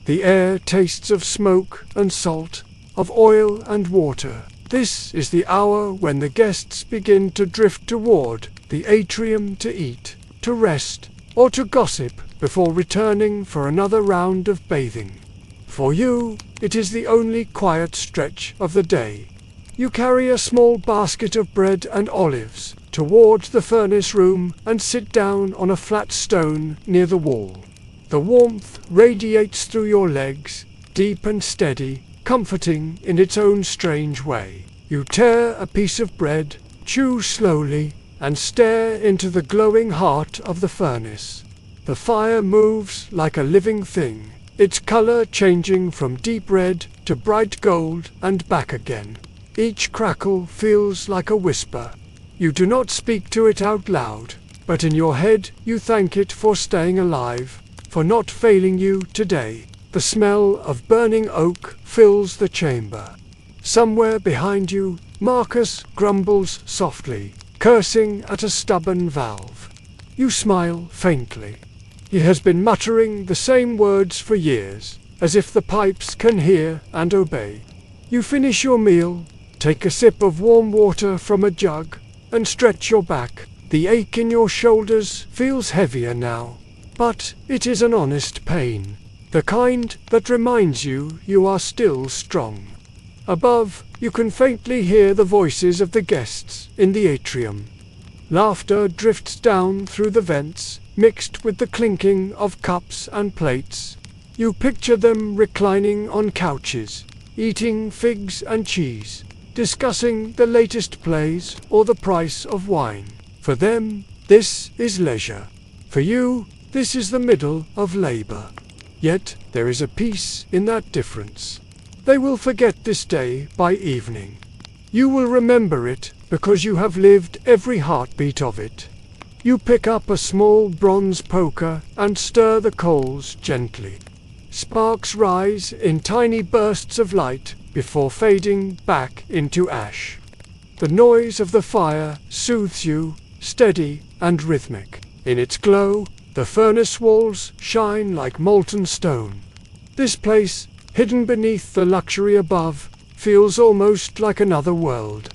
The air tastes of smoke and salt, of oil and water. This is the hour when the guests begin to drift toward the atrium to eat, to rest, or to gossip before returning for another round of bathing. For you, it is the only quiet stretch of the day. You carry a small basket of bread and olives towards the furnace room and sit down on a flat stone near the wall. The warmth radiates through your legs, deep and steady, comforting in its own strange way. You tear a piece of bread, chew slowly, and stare into the glowing heart of the furnace. The fire moves like a living thing, its color changing from deep red to bright gold and back again. Each crackle feels like a whisper. You do not speak to it out loud, but in your head you thank it for staying alive, for not failing you today. The smell of burning oak fills the chamber. Somewhere behind you, Marcus grumbles softly, cursing at a stubborn valve. You smile faintly. He has been muttering the same words for years, as if the pipes can hear and obey. You finish your meal, take a sip of warm water from a jug, and stretch your back. The ache in your shoulders feels heavier now, but it is an honest pain, the kind that reminds you you are still strong. Above, you can faintly hear the voices of the guests in the atrium. Laughter drifts down through the vents, mixed with the clinking of cups and plates. You picture them reclining on couches, eating figs and cheese, discussing the latest plays or the price of wine. For them, this is leisure. For you, this is the middle of labor. Yet there is a peace in that difference. They will forget this day by evening. You will remember it because you have lived every heartbeat of it. You pick up a small bronze poker and stir the coals gently. Sparks rise in tiny bursts of light before fading back into ash. The noise of the fire soothes you, steady and rhythmic. In its glow, the furnace walls shine like molten stone. This place, hidden beneath the luxury above, feels almost like another world.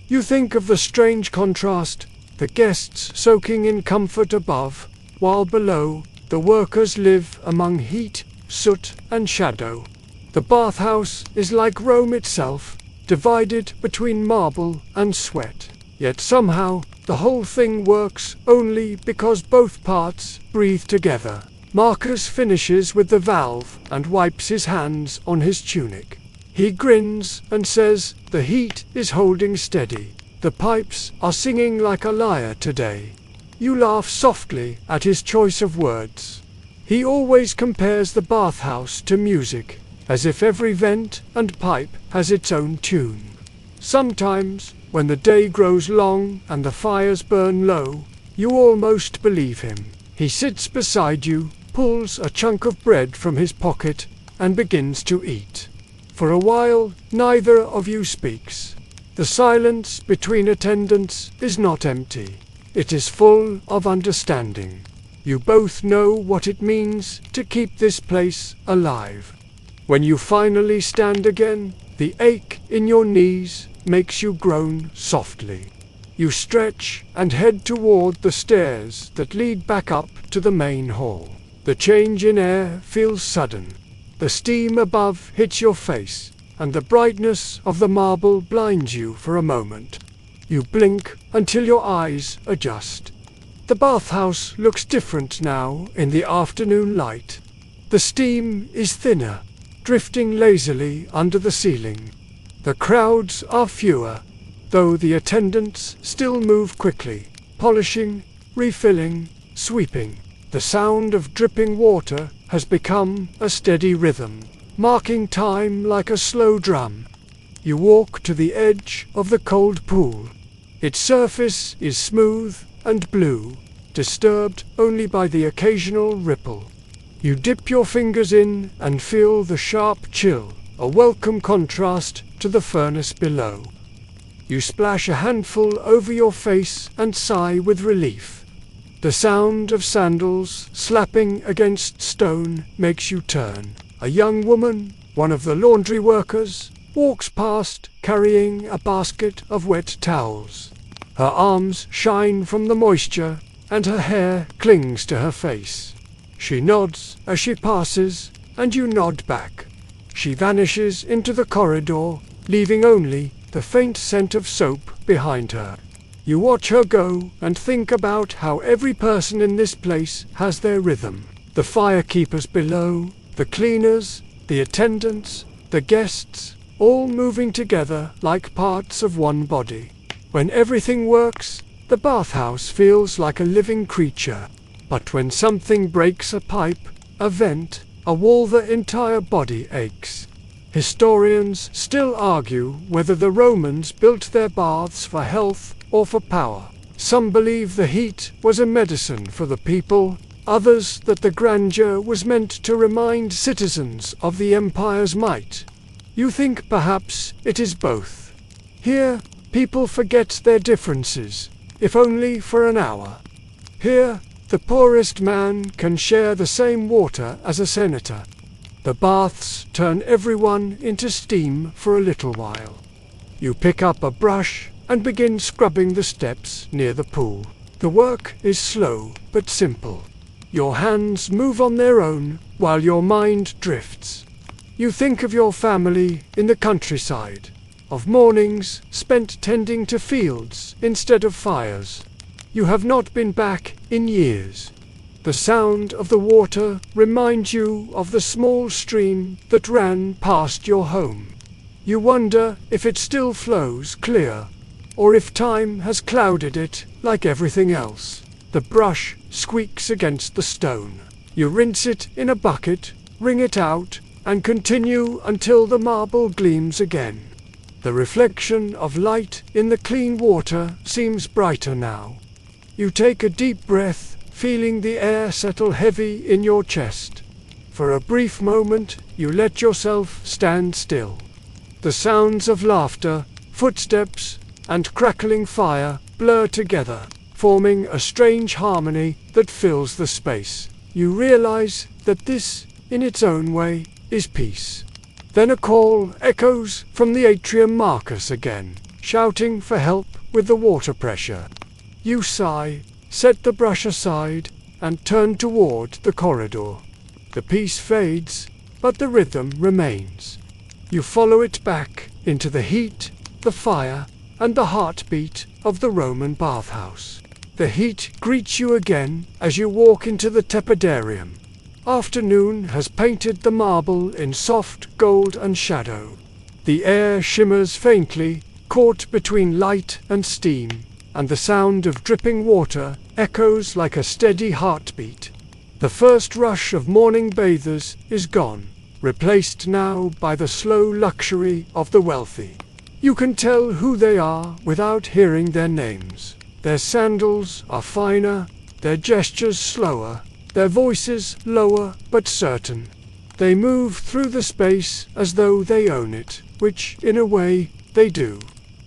You think of the strange contrast, the guests soaking in comfort above, while below, the workers live among heat, soot and shadow. The bathhouse is like Rome itself, divided between marble and sweat. Yet somehow, the whole thing works only because both parts breathe together. Marcus finishes with the valve and wipes his hands on his tunic. He grins and says, "The heat is holding steady. The pipes are singing like a lyre today." You laugh softly at his choice of words. He always compares the bathhouse to music, as if every vent and pipe has its own tune. Sometimes, when the day grows long and the fires burn low, you almost believe him. He sits beside you, pulls a chunk of bread from his pocket, and begins to eat. For a while, neither of you speaks. The silence between attendants is not empty. It is full of understanding. You both know what it means to keep this place alive. When you finally stand again, the ache in your knees makes you groan softly. You stretch and head toward the stairs that lead back up to the main hall. The change in air feels sudden. The steam above hits your face, and the brightness of the marble blinds you for a moment. You blink until your eyes adjust. The bathhouse looks different now in the afternoon light. The steam is thinner, drifting lazily under the ceiling. The crowds are fewer, though the attendants still move quickly, polishing, refilling, sweeping. The sound of dripping water has become a steady rhythm, marking time like a slow drum. You walk to the edge of the cold pool. Its surface is smooth and blue, disturbed only by the occasional ripple. You dip your fingers in and feel the sharp chill, a welcome contrast to the furnace below. You splash a handful over your face and sigh with relief. The sound of sandals slapping against stone makes you turn. A young woman, one of the laundry workers, walks past carrying a basket of wet towels. Her arms shine from the moisture, and her hair clings to her face. She nods as she passes, and you nod back. She vanishes into the corridor, leaving only the faint scent of soap behind her. You watch her go and think about how every person in this place has their rhythm. The firekeepers below, the cleaners, the attendants, the guests, all moving together like parts of one body. When everything works, the bathhouse feels like a living creature. But when something breaks a pipe, a vent, a wall, the entire body aches. Historians still argue whether the Romans built their baths for health or for power. Some believe the heat was a medicine for the people, others that the grandeur was meant to remind citizens of the empire's might. You think perhaps it is both. Here, people forget their differences, if only for an hour. Here, the poorest man can share the same water as a senator. The baths turn everyone into steam for a little while. You pick up a brush and begin scrubbing the steps near the pool. The work is slow but simple. Your hands move on their own while your mind drifts. You think of your family in the countryside, of mornings spent tending to fields instead of fires. You have not been back in years. The sound of the water reminds you of the small stream that ran past your home. You wonder if it still flows clear, or if time has clouded it like everything else. The brush squeaks against the stone. You rinse it in a bucket, wring it out, and continue until the marble gleams again. The reflection of light in the clean water seems brighter now. You take a deep breath, feeling the air settle heavy in your chest. For a brief moment, you let yourself stand still. The sounds of laughter, footsteps, and crackling fire blur together, forming a strange harmony that fills the space. You realize that this, in its own way, is peace. Then a call echoes from the atrium marcus again, shouting for help with the water pressure. You sigh, set the brush aside, and turn toward the corridor. The peace fades, but the rhythm remains. You follow it back into the heat, the fire, and the heartbeat of the Roman bathhouse. The heat greets you again as you walk into the tepidarium. Afternoon has painted the marble in soft gold and shadow. The air shimmers faintly, caught between light and steam, and the sound of dripping water echoes like a steady heartbeat. The first rush of morning bathers is gone, replaced now by the slow luxury of the wealthy. You can tell who they are without hearing their names. Their sandals are finer, their gestures slower, their voices lower but certain. They move through the space as though they own it, which, in a way, they do.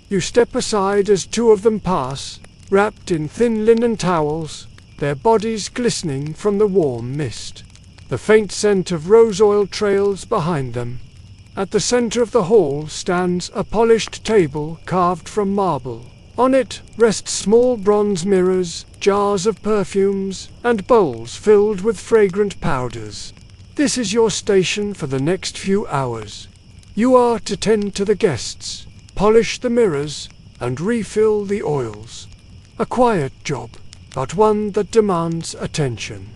You step aside as two of them pass, wrapped in thin linen towels, their bodies glistening from the warm mist. The faint scent of rose oil trails behind them. At the center of the hall stands a polished table carved from marble. On it rest small bronze mirrors, jars of perfumes, and bowls filled with fragrant powders. This is your station for the next few hours. You are to tend to the guests, polish the mirrors, and refill the oils. A quiet job, but one that demands attention.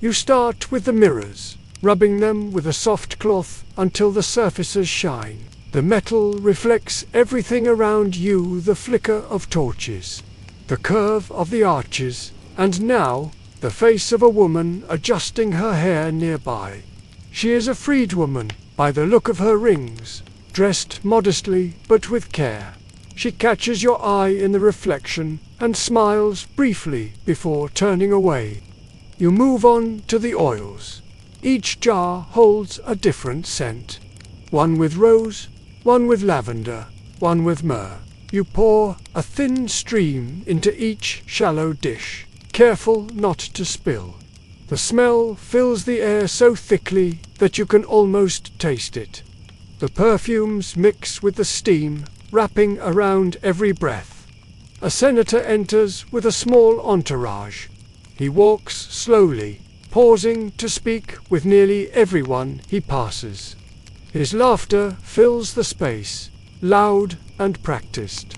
You start with the mirrors, rubbing them with a soft cloth until the surfaces shine. The metal reflects everything around you, the flicker of torches, the curve of the arches, and now the face of a woman adjusting her hair nearby. She is a freedwoman, by the look of her rings, dressed modestly but with care. She catches your eye in the reflection and smiles briefly before turning away. You move on to the oils. Each jar holds a different scent. One with rose, one with lavender, one with myrrh. You pour a thin stream into each shallow dish, careful not to spill. The smell fills the air so thickly that you can almost taste it. The perfumes mix with the steam, wrapping around every breath. A senator enters with a small entourage. He walks slowly, pausing to speak with nearly everyone he passes. His laughter fills the space, loud and practiced.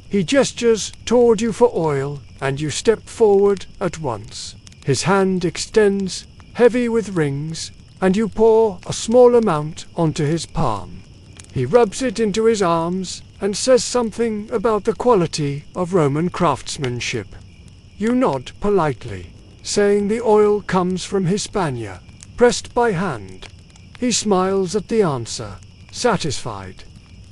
He gestures toward you for oil, and you step forward at once. His hand extends, heavy with rings, and you pour a small amount onto his palm. He rubs it into his arms and says something about the quality of Roman craftsmanship. You nod politely, saying the oil comes from Hispania, pressed by hand. He smiles at the answer, satisfied.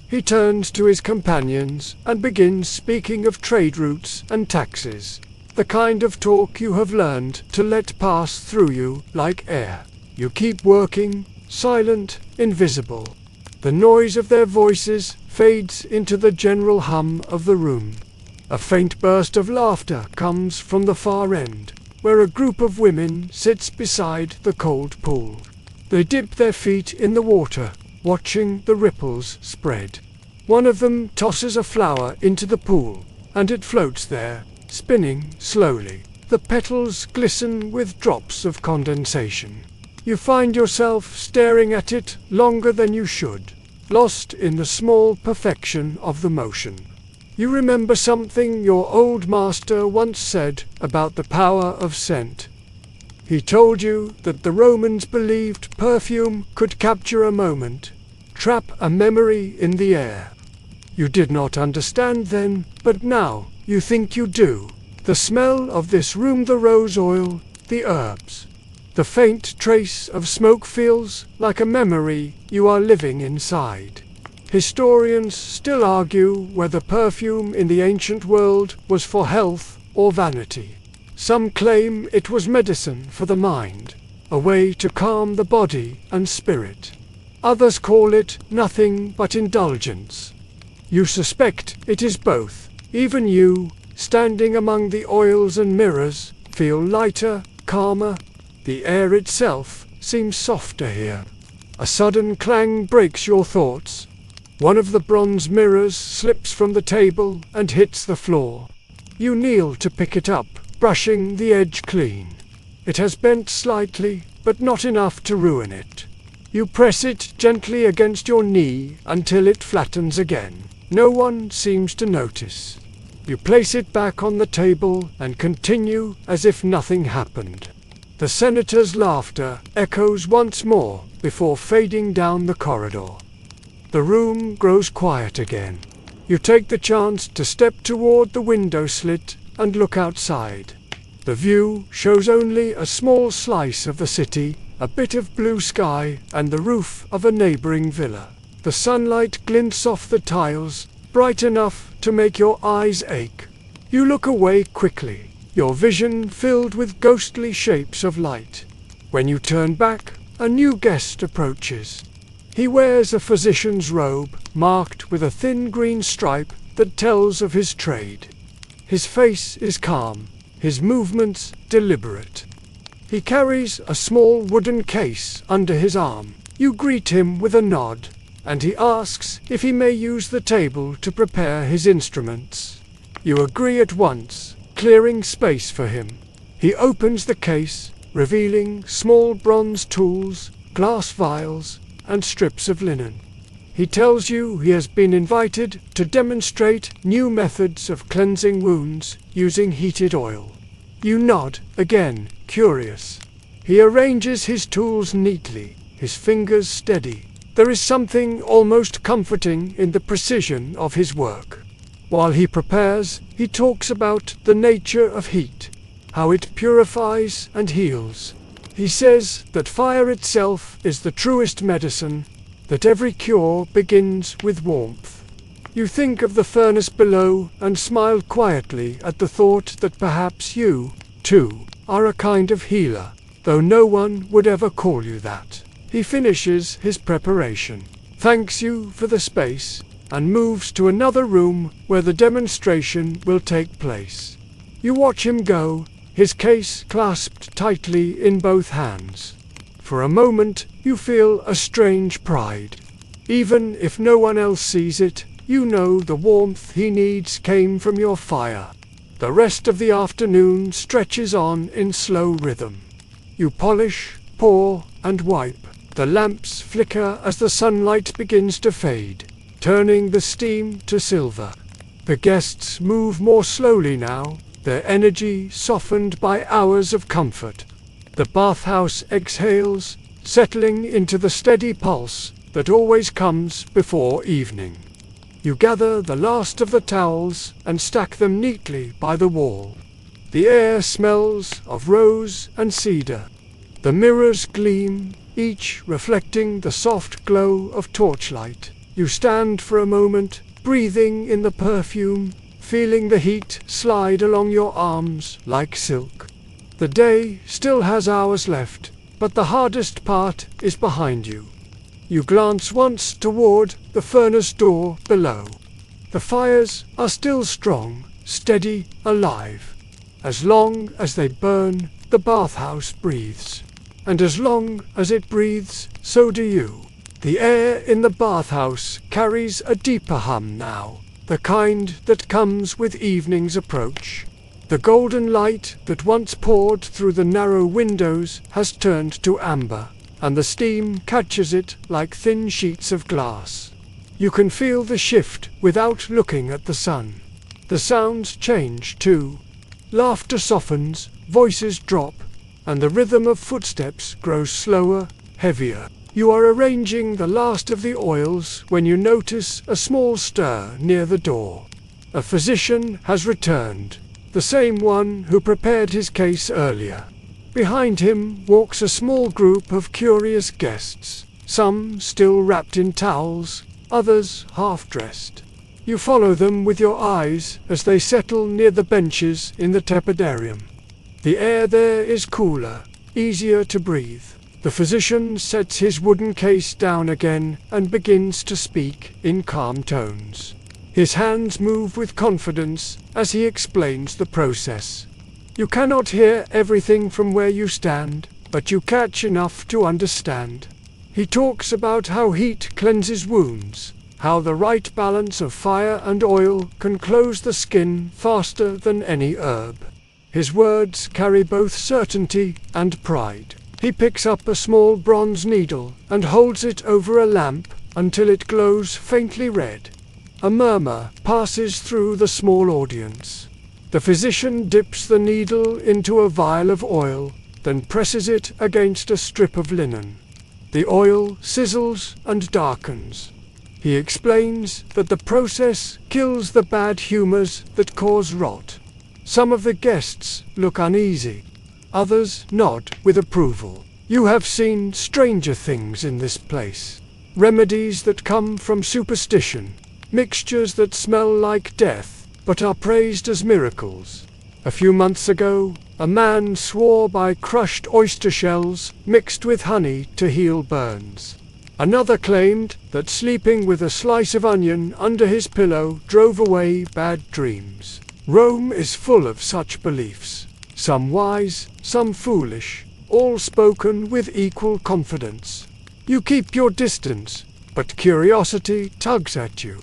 He turns to his companions and begins speaking of trade routes and taxes, the kind of talk you have learned to let pass through you like air. You keep working, silent, invisible. The noise of their voices fades into the general hum of the room. A faint burst of laughter comes from the far end, where a group of women sits beside the cold pool. They dip their feet in the water, watching the ripples spread. One of them tosses a flower into the pool, and it floats there, spinning slowly. The petals glisten with drops of condensation. You find yourself staring at it longer than you should, lost in the small perfection of the motion. You remember something your old master once said about the power of scent. He told you that the Romans believed perfume could capture a moment, trap a memory in the air. You did not understand then, but now you think you do. The smell of this room, the rose oil, the herbs. The faint trace of smoke feels like a memory you are living inside. Historians still argue whether perfume in the ancient world was for health or vanity. Some claim it was medicine for the mind, a way to calm the body and spirit. Others call it nothing but indulgence. You suspect it is both. Even you, standing among the oils and mirrors, feel lighter, calmer. The air itself seems softer here. A sudden clang breaks your thoughts. One of the bronze mirrors slips from the table and hits the floor. You kneel to pick it up, brushing the edge clean. It has bent slightly, but not enough to ruin it. You press it gently against your knee until it flattens again. No one seems to notice. You place it back on the table and continue as if nothing happened. The senator's laughter echoes once more before fading down the corridor. The room grows quiet again. You take the chance to step toward the window slit and look outside. The view shows only a small slice of the city, a bit of blue sky and the roof of a neighboring villa. The sunlight glints off the tiles, bright enough to make your eyes ache. You look away quickly, your vision filled with ghostly shapes of light. When you turn back, a new guest approaches. He wears a physician's robe, marked with a thin green stripe that tells of his trade. His face is calm, his movements deliberate. He carries a small wooden case under his arm. You greet him with a nod, and he asks if he may use the table to prepare his instruments. You agree at once, clearing space for him. He opens the case, revealing small bronze tools, glass vials, and strips of linen. He tells you he has been invited to demonstrate new methods of cleansing wounds using heated oil. You nod, again, curious. He arranges his tools neatly, his fingers steady. There is something almost comforting in the precision of his work. While he prepares, he talks about the nature of heat, how it purifies and heals. He says that fire itself is the truest medicine, that every cure begins with warmth. You think of the furnace below and smile quietly at the thought that perhaps you, too, are a kind of healer, though no one would ever call you that. He finishes his preparation, thanks you for the space, and moves to another room where the demonstration will take place. You watch him go, his case clasped tightly in both hands. For a moment, you feel a strange pride. Even if no one else sees it, you know the warmth he needs came from your fire. The rest of the afternoon stretches on in slow rhythm. You polish, pour, and wipe. The lamps flicker as the sunlight begins to fade, turning the steam to silver. The guests move more slowly now, their energy softened by hours of comfort. The bathhouse exhales, settling into the steady pulse that always comes before evening. You gather the last of the towels and stack them neatly by the wall. The air smells of rose and cedar. The mirrors gleam, each reflecting the soft glow of torchlight. You stand for a moment, breathing in the perfume, feeling the heat slide along your arms like silk. The day still has hours left, but the hardest part is behind you. You glance once toward the furnace door below. The fires are still strong, steady, alive. As long as they burn, the bathhouse breathes. And as long as it breathes, so do you. The air in the bathhouse carries a deeper hum now, the kind that comes with evening's approach. The golden light that once poured through the narrow windows has turned to amber, and the steam catches it like thin sheets of glass. You can feel the shift without looking at the sun. The sounds change too. Laughter softens, voices drop, and the rhythm of footsteps grows slower, heavier. You are arranging the last of the oils when you notice a small stir near the door. A physician has returned. the same one who prepared his case earlier. Behind him walks a small group of curious guests, some still wrapped in towels, others half-dressed. You follow them with your eyes as they settle near the benches in the tepidarium. The air there is cooler, easier to breathe. The physician sets his wooden case down again and begins to speak in calm tones. His hands move with confidence as he explains the process. You cannot hear everything from where you stand, but you catch enough to understand. He talks about how heat cleanses wounds, how the right balance of fire and oil can close the skin faster than any herb. His words carry both certainty and pride. He picks up a small bronze needle and holds it over a lamp until it glows faintly red. A murmur passes through the small audience. The physician dips the needle into a vial of oil, then presses it against a strip of linen. The oil sizzles and darkens. He explains that the process kills the bad humors that cause rot. Some of the guests look uneasy. Others nod with approval. You have seen stranger things in this place. Remedies that come from superstition. Mixtures that smell like death, but are praised as miracles. A few months ago, a man swore by crushed oyster shells mixed with honey to heal burns. Another claimed that sleeping with a slice of onion under his pillow drove away bad dreams. Rome is full of such beliefs. Some wise, some foolish, all spoken with equal confidence. You keep your distance, but curiosity tugs at you.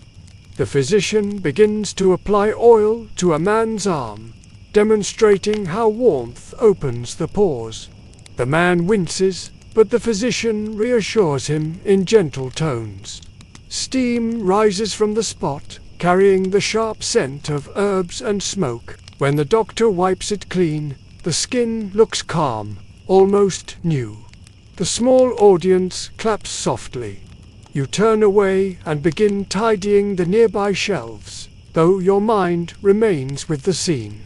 The physician begins to apply oil to a man's arm, demonstrating how warmth opens the pores. The man winces, but the physician reassures him in gentle tones. Steam rises from the spot, carrying the sharp scent of herbs and smoke. When the doctor wipes it clean, the skin looks calm, almost new. The small audience claps softly. You turn away and begin tidying the nearby shelves, though your mind remains with the scene.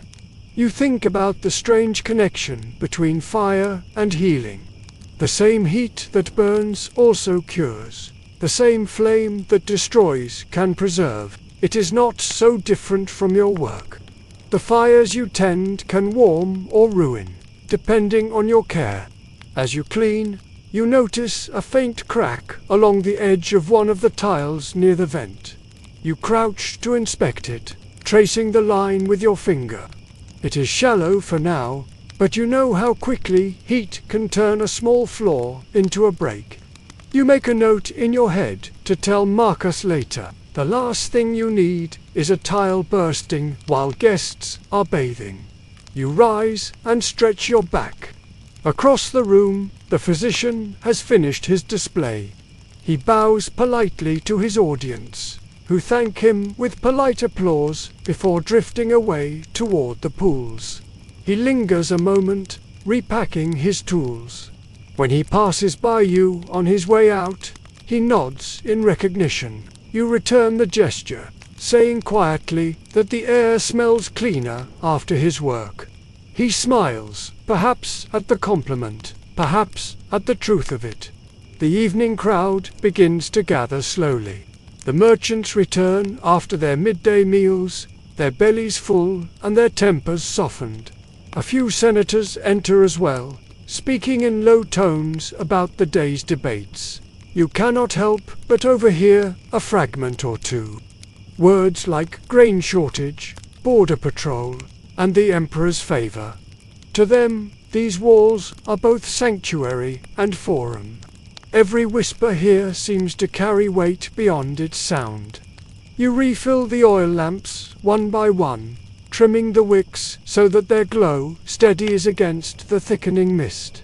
You think about the strange connection between fire and healing. The same heat that burns also cures. The same flame that destroys can preserve. It is not so different from your work. The fires you tend can warm or ruin, depending on your care. As you clean, you notice a faint crack along the edge of one of the tiles near the vent. You crouch to inspect it, tracing the line with your finger. It is shallow for now, but you know how quickly heat can turn a small flaw into a break. You make a note in your head to tell Marcus later. The last thing you need is a tile bursting while guests are bathing. You rise and stretch your back. Across the room, the physician has finished his display. He bows politely to his audience, who thank him with polite applause before drifting away toward the pools. He lingers a moment, repacking his tools. When he passes by you on his way out, he nods in recognition. You return the gesture, saying quietly that the air smells cleaner after his work. He smiles, perhaps at the compliment, perhaps at the truth of it. The evening crowd begins to gather slowly. The merchants return after their midday meals, their bellies full and their tempers softened. A few senators enter as well, speaking in low tones about the day's debates. You cannot help but overhear a fragment or two. Words like grain shortage, border patrol, and the emperor's favor. To them, these walls are both sanctuary and forum. Every whisper here seems to carry weight beyond its sound. You refill the oil lamps one by one, trimming the wicks so that their glow steadies against the thickening mist.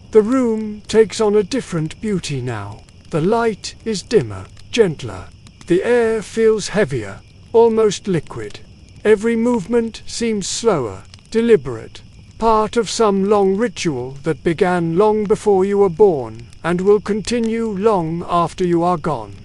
The room takes on a different beauty now. The light is dimmer, gentler. The air feels heavier, almost liquid. Every movement seems slower, deliberate, part of some long ritual that began long before you were born and will continue long after you are gone.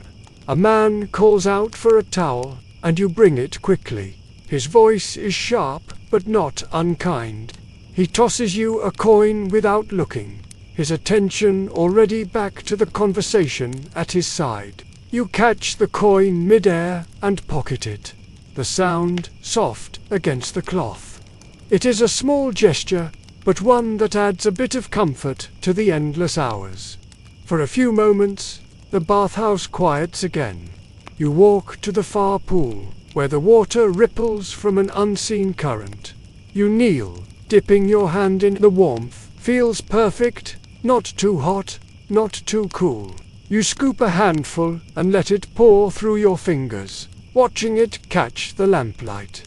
A man calls out for a towel, and you bring it quickly. His voice is sharp, but not unkind. He tosses you a coin without looking, his attention already back to the conversation at his side. You catch the coin mid-air and pocket it, the sound soft against the cloth. It is a small gesture, but one that adds a bit of comfort to the endless hours. For a few moments, the bathhouse quiets again. You walk to the far pool, where the water ripples from an unseen current. You kneel, dipping your hand in the warmth. Feels perfect, not too hot, not too cool. You scoop a handful and let it pour through your fingers, watching it catch the lamplight.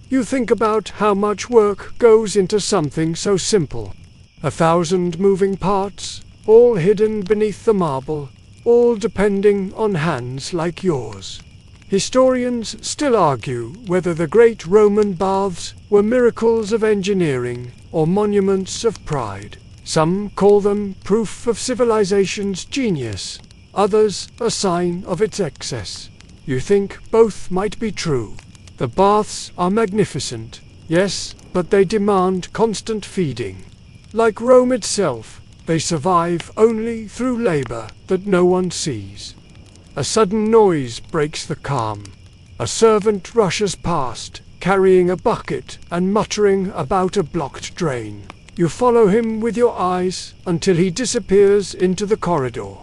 You think about how much work goes into something so simple. 1,000 moving parts, all hidden beneath the marble, all depending on hands like yours. Historians still argue whether the great Roman baths were miracles of engineering or monuments of pride. Some call them proof of civilization's genius, others a sign of its excess. You think both might be true. The baths are magnificent, yes, but they demand constant feeding. Like Rome itself, they survive only through labor that no one sees. A sudden noise breaks the calm. A servant rushes past, carrying a bucket and muttering about a blocked drain. You follow him with your eyes until he disappears into the corridor.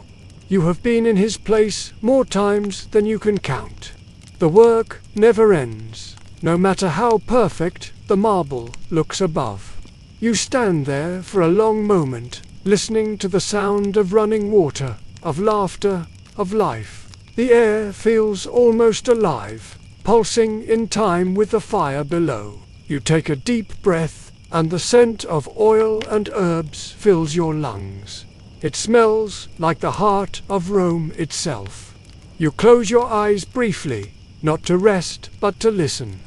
You have been in his place more times than you can count. The work never ends, no matter how perfect the marble looks above. You stand there for a long moment, listening to the sound of running water, of laughter, of life. The air feels almost alive, pulsing in time with the fire below. You take a deep breath, and the scent of oil and herbs fills your lungs. It smells like the heart of Rome itself. You close your eyes briefly, not to rest, but to listen.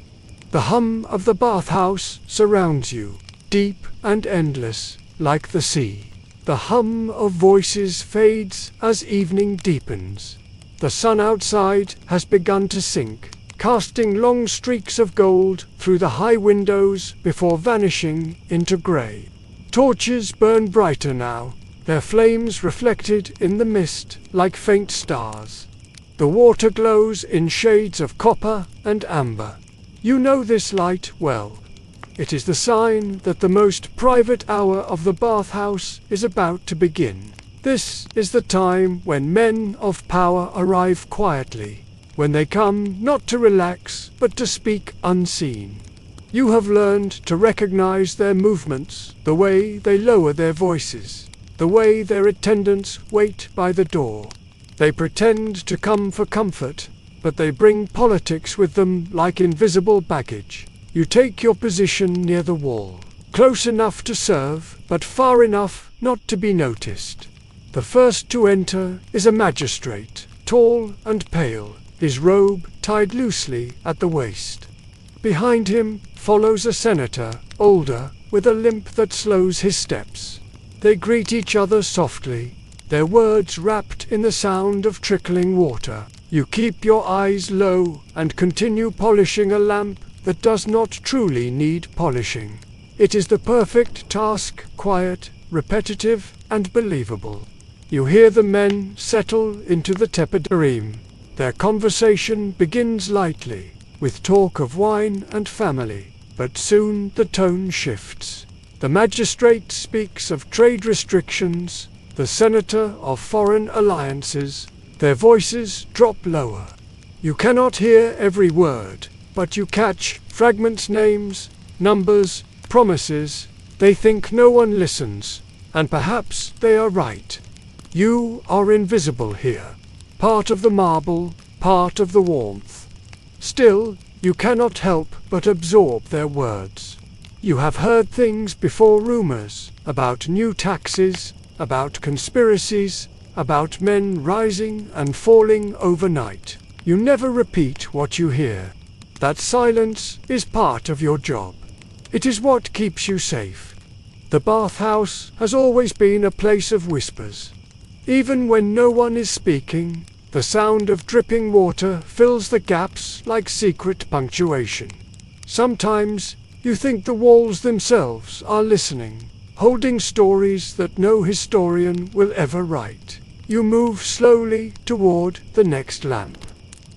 The hum of the bathhouse surrounds you, deep and endless, like the sea. The hum of voices fades as evening deepens. The sun outside has begun to sink, casting long streaks of gold through the high windows before vanishing into grey. Torches burn brighter now, their flames reflected in the mist like faint stars. The water glows in shades of copper and amber. You know this light well. It is the sign that the most private hour of the bathhouse is about to begin. This is the time when men of power arrive quietly, when they come not to relax but to speak unseen. You have learned to recognize their movements, the way they lower their voices, the way their attendants wait by the door. They pretend to come for comfort, but they bring politics with them like invisible baggage. You take your position near the wall, close enough to serve, but far enough not to be noticed. The first to enter is a magistrate, tall and pale, his robe tied loosely at the waist. Behind him follows a senator, older, with a limp that slows his steps. They greet each other softly, their words wrapped in the sound of trickling water. You keep your eyes low and continue polishing a lamp that does not truly need polishing. It is the perfect task, quiet, repetitive, and believable. You hear the men settle into the tepid room. Their conversation begins lightly, with talk of wine and family, but soon the tone shifts. The magistrate speaks of trade restrictions, the senator of foreign alliances. Their voices drop lower. You cannot hear every word, but you catch fragments, names, numbers, promises. They think no one listens, and perhaps they are right. You are invisible here, part of the marble, part of the warmth. Still, you cannot help but absorb their words. You have heard things before, rumors about new taxes, about conspiracies, about men rising and falling overnight. You never repeat what you hear. That silence is part of your job. It is what keeps you safe. The bathhouse has always been a place of whispers. Even when no one is speaking, the sound of dripping water fills the gaps like secret punctuation. Sometimes You think the walls themselves are listening, holding stories that no historian will ever write. You move slowly toward the next lamp.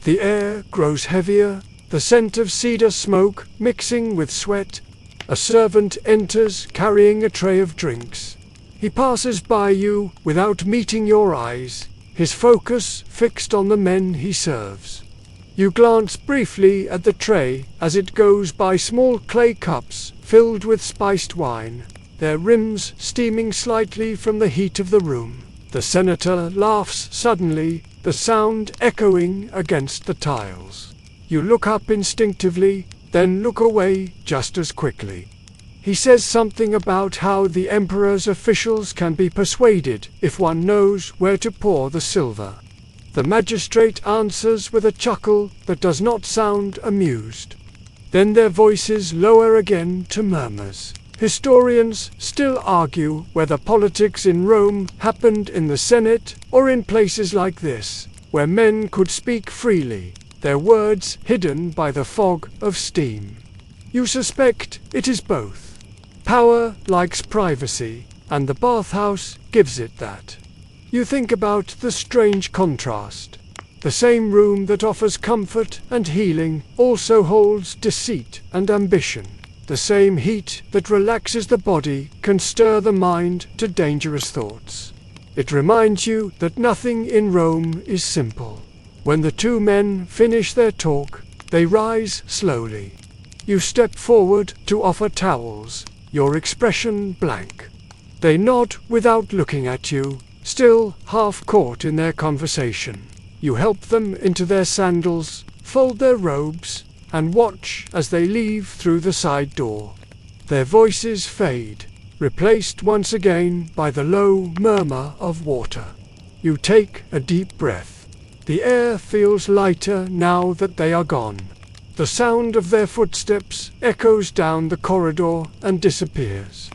The air grows heavier, the scent of cedar smoke mixing with sweat. A servant enters carrying a tray of drinks. He passes by you without meeting your eyes, his focus fixed on the men he serves. You glance briefly at the tray as it goes by small clay cups filled with spiced wine, their rims steaming slightly from the heat of the room. The senator laughs suddenly, the sound echoing against the tiles. You look up instinctively, then look away just as quickly. He says something about how the emperor's officials can be persuaded if one knows where to pour the silver. The magistrate answers with a chuckle that does not sound amused. Then their voices lower again to murmurs. Historians still argue whether politics in Rome happened in the Senate or in places like this, where men could speak freely, their words hidden by the fog of steam. You suspect it is both. Power likes privacy, and the bathhouse gives it that. You think about the strange contrast. The same room that offers comfort and healing also holds deceit and ambition. The same heat that relaxes the body can stir the mind to dangerous thoughts. It reminds you that nothing in Rome is simple. When the two men finish their talk, they rise slowly. You step forward to offer towels, your expression blank. They nod without looking at you, still half caught in their conversation. You help them into their sandals, fold their robes, and watch as they leave through the side door. Their voices fade, replaced once again by the low murmur of water. You take a deep breath. The air feels lighter now that they are gone. The sound of their footsteps echoes down the corridor and disappears.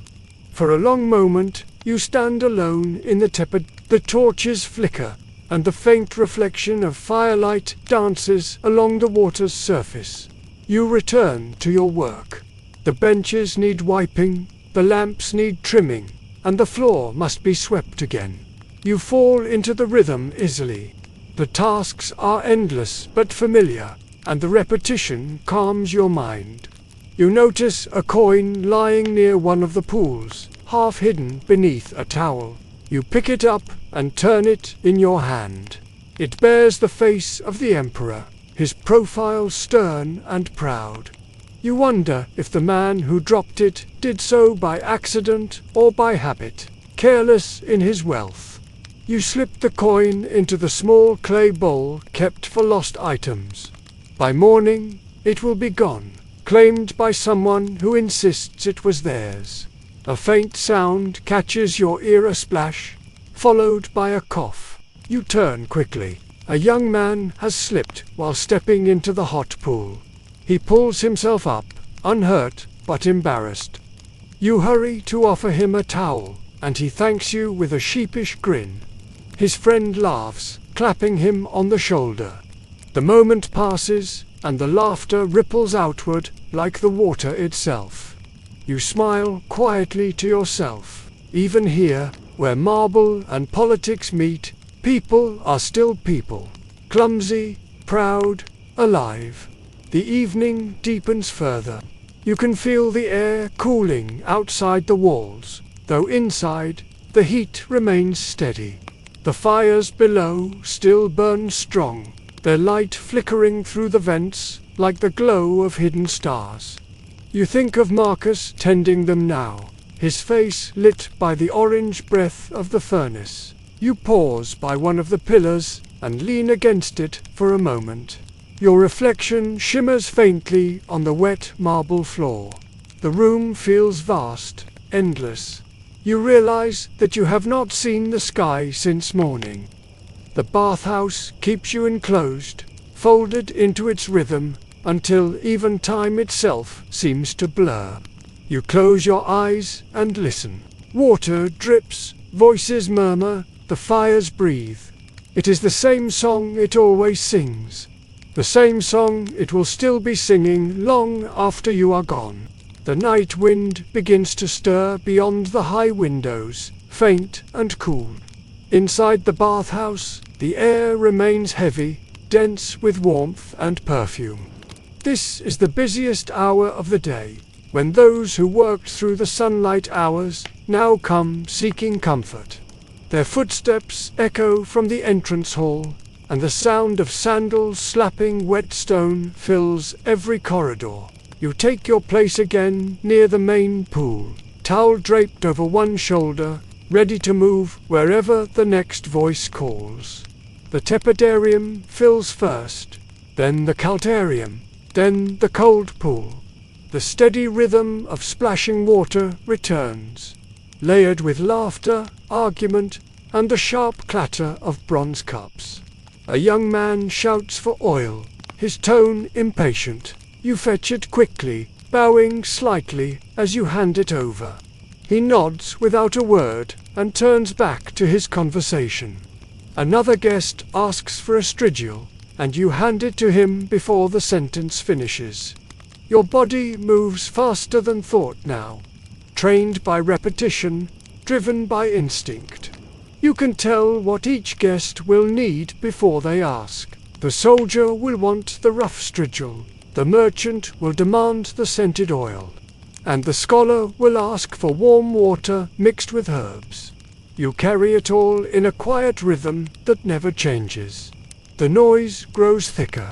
For a long moment, you stand alone in the tepid. The torches flicker, and the faint reflection of firelight dances along the water's surface. You return to your work. The benches need wiping, the lamps need trimming, and the floor must be swept again. You fall into the rhythm easily. The tasks are endless but familiar, and the repetition calms your mind. You notice a coin lying near one of the pools, half hidden beneath a towel. You pick it up and turn it in your hand. It bears the face of the emperor, his profile stern and proud. You wonder if the man who dropped it did so by accident or by habit, careless in his wealth. You slip the coin into the small clay bowl kept for lost items. By morning, it will be gone, claimed by someone who insists it was theirs. A faint sound catches your ear, a splash, followed by a cough. You turn quickly. A young man has slipped while stepping into the hot pool. He pulls himself up, unhurt but embarrassed. You hurry to offer him a towel, and he thanks you with a sheepish grin. His friend laughs, clapping him on the shoulder. The moment passes, and the laughter ripples outward like the water itself. You smile quietly to yourself. Even here, where marble and politics meet, people are still people. Clumsy, proud, alive. The evening deepens further. You can feel the air cooling outside the walls, though inside, the heat remains steady. The fires below still burn strong, their light flickering through the vents like the glow of hidden stars. You think of Marcus tending them now, his face lit by the orange breath of the furnace. You pause by one of the pillars and lean against it for a moment. Your reflection shimmers faintly on the wet marble floor. The room feels vast, endless. You realize that you have not seen the sky since morning. The bathhouse keeps you enclosed, folded into its rhythm, until even time itself seems to blur. You close your eyes and listen. Water drips, voices murmur, the fires breathe. It is the same song it always sings. The same song it will still be singing long after you are gone. The night wind begins to stir beyond the high windows, faint and cool. Inside the bathhouse, the air remains heavy, dense with warmth and perfume. This is the busiest hour of the day, when those who worked through the sunlight hours now come seeking comfort. Their footsteps echo from the entrance hall, and the sound of sandals slapping wet stone fills every corridor. You take your place again near the main pool, towel draped over one shoulder, ready to move wherever the next voice calls. The tepidarium fills first, then the caltarium, then the cold pool. The steady rhythm of splashing water returns, layered with laughter, argument, and the sharp clatter of bronze cups. A young man shouts for oil, his tone impatient. You fetch it quickly, bowing slightly as you hand it over. He nods without a word and turns back to his conversation. Another guest asks for a strigial, and you hand it to him before the sentence finishes. Your body moves faster than thought now, trained by repetition, driven by instinct. You can tell what each guest will need before they ask. The soldier will want the rough strigial, the merchant will demand the scented oil, and the scholar will ask for warm water mixed with herbs. You carry it all in a quiet rhythm that never changes. The noise grows thicker.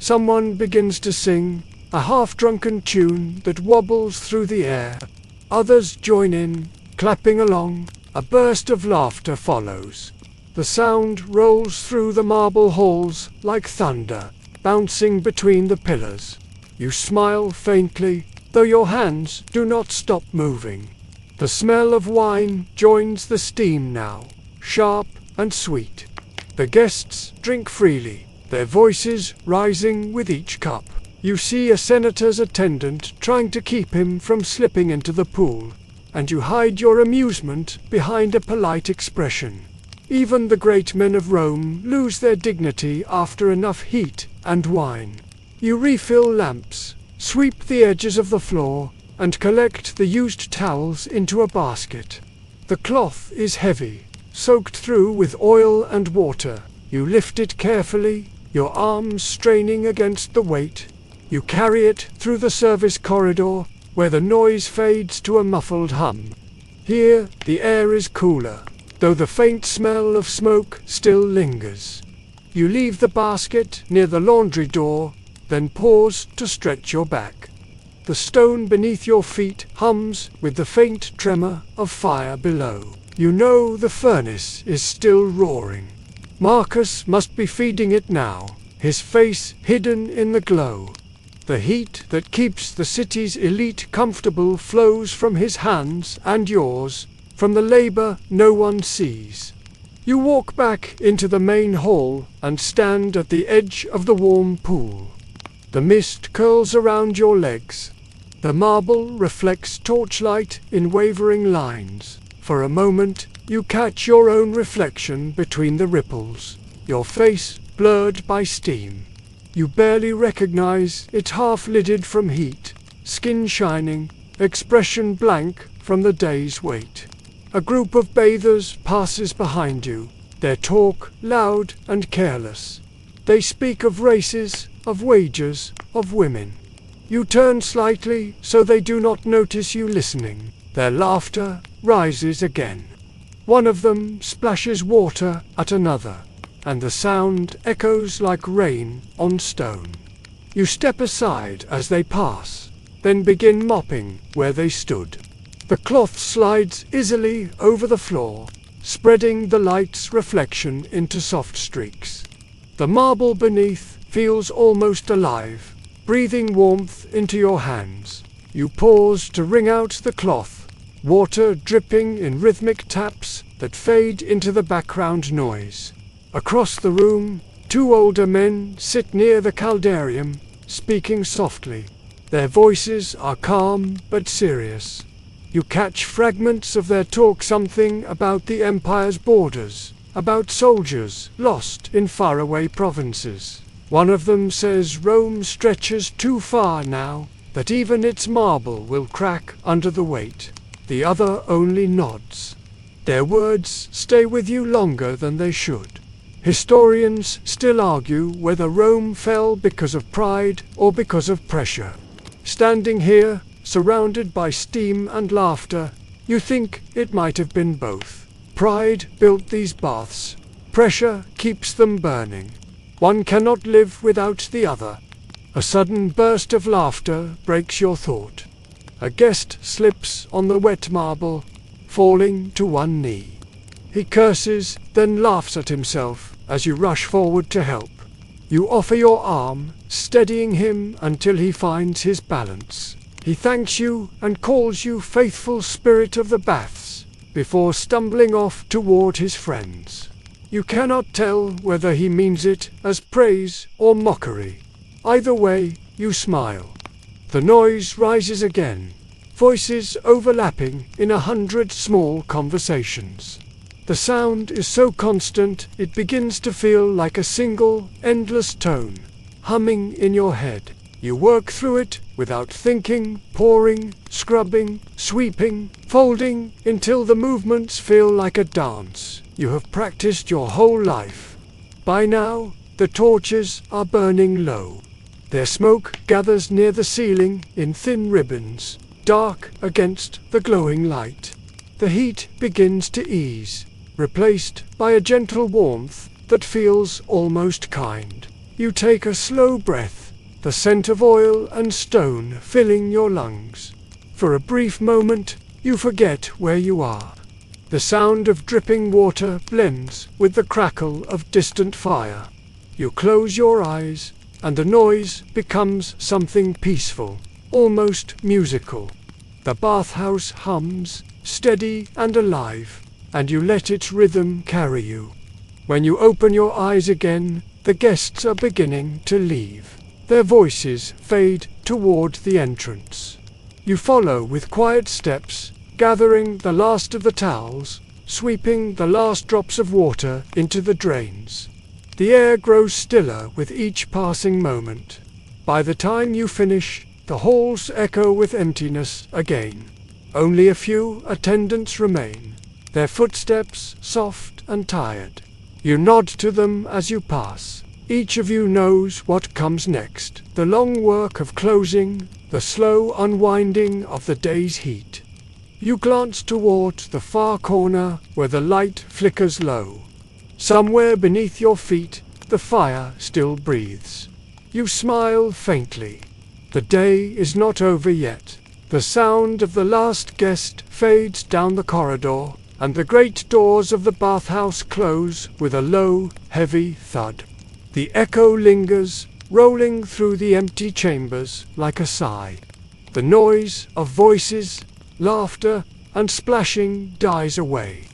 Someone begins to sing, a half-drunken tune that wobbles through the air. Others join in, clapping along. A burst of laughter follows. The sound rolls through the marble halls like thunder, bouncing between the pillars. You smile faintly, though your hands do not stop moving. The smell of wine joins the steam now, sharp and sweet. The guests drink freely, their voices rising with each cup. You see a senator's attendant trying to keep him from slipping into the pool, and you hide your amusement behind a polite expression. Even the great men of Rome lose their dignity after enough heat and wine. You refill lamps, sweep the edges of the floor, and collect the used towels into a basket. The cloth is heavy, soaked through with oil and water. You lift it carefully, your arms straining against the weight. You carry it through the service corridor, where the noise fades to a muffled hum. Here the air is cooler, though the faint smell of smoke still lingers. You leave the basket near the laundry door, then pause to stretch your back. The stone beneath your feet hums with the faint tremor of fire below. You know the furnace is still roaring. Marcus must be feeding it now, his face hidden in the glow. The heat that keeps the city's elite comfortable flows from his hands and yours, from the labor no one sees. You walk back into the main hall and stand at the edge of the warm pool. The mist curls around your legs. The marble reflects torchlight in wavering lines. For a moment, you catch your own reflection between the ripples, your face blurred by steam. You barely recognize it, half-lidded from heat, skin shining, expression blank from the day's weight. A group of bathers passes behind you, their talk loud and careless. They speak of races, of wages, of women. You turn slightly so they do not notice you listening. Their laughter rises again. One of them splashes water at another, and the sound echoes like rain on stone. You step aside as they pass, then begin mopping where they stood. The cloth slides easily over the floor, spreading the light's reflection into soft streaks. The marble beneath feels almost alive, breathing warmth into your hands. You pause to wring out the cloth, water dripping in rhythmic taps that fade into the background noise. Across the room, two older men sit near the caldarium, speaking softly. Their voices are calm but serious. You catch fragments of their talk, something about the empire's borders, about soldiers lost in faraway provinces. One of them says Rome stretches too far now, that even its marble will crack under the weight. The other only nods. Their words stay with you longer than they should. Historians still argue whether Rome fell because of pride or because of pressure. Standing here, surrounded by steam and laughter, you think it might have been both. Pride built these baths. Pressure keeps them burning. One cannot live without the other. A sudden burst of laughter breaks your thought. A guest slips on the wet marble, falling to one knee. He curses, then laughs at himself as you rush forward to help. You offer your arm, steadying him until he finds his balance. He thanks you and calls you faithful spirit of the baths, before stumbling off toward his friends. You cannot tell whether he means it as praise or mockery. Either way, you smile. The noise rises again, voices overlapping in 100 small conversations. The sound is so constant it begins to feel like a single, endless tone, humming in your head. You work through it without thinking, pouring, scrubbing, sweeping, folding, until the movements feel like a dance you have practiced your whole life. By now, the torches are burning low. Their smoke gathers near the ceiling in thin ribbons, dark against the glowing light. The heat begins to ease, replaced by a gentle warmth that feels almost kind. You take a slow breath, the scent of oil and stone filling your lungs. For a brief moment, you forget where you are. The sound of dripping water blends with the crackle of distant fire. You close your eyes, and the noise becomes something peaceful, almost musical. The bathhouse hums, steady and alive, and you let its rhythm carry you. When you open your eyes again, the guests are beginning to leave. Their voices fade toward the entrance. You follow with quiet steps, gathering the last of the towels, sweeping the last drops of water into the drains. The air grows stiller with each passing moment. By the time you finish, the halls echo with emptiness again. Only a few attendants remain, their footsteps soft and tired. You nod to them as you pass. Each of you knows what comes next. The long work of closing, the slow unwinding of the day's heat. You glance toward the far corner where the light flickers low. Somewhere beneath your feet, the fire still breathes. You smile faintly. The day is not over yet. The sound of the last guest fades down the corridor, and the great doors of the bathhouse close with a low, heavy thud. The echo lingers, rolling through the empty chambers like a sigh. The noise of voices, laughter, and splashing dies away,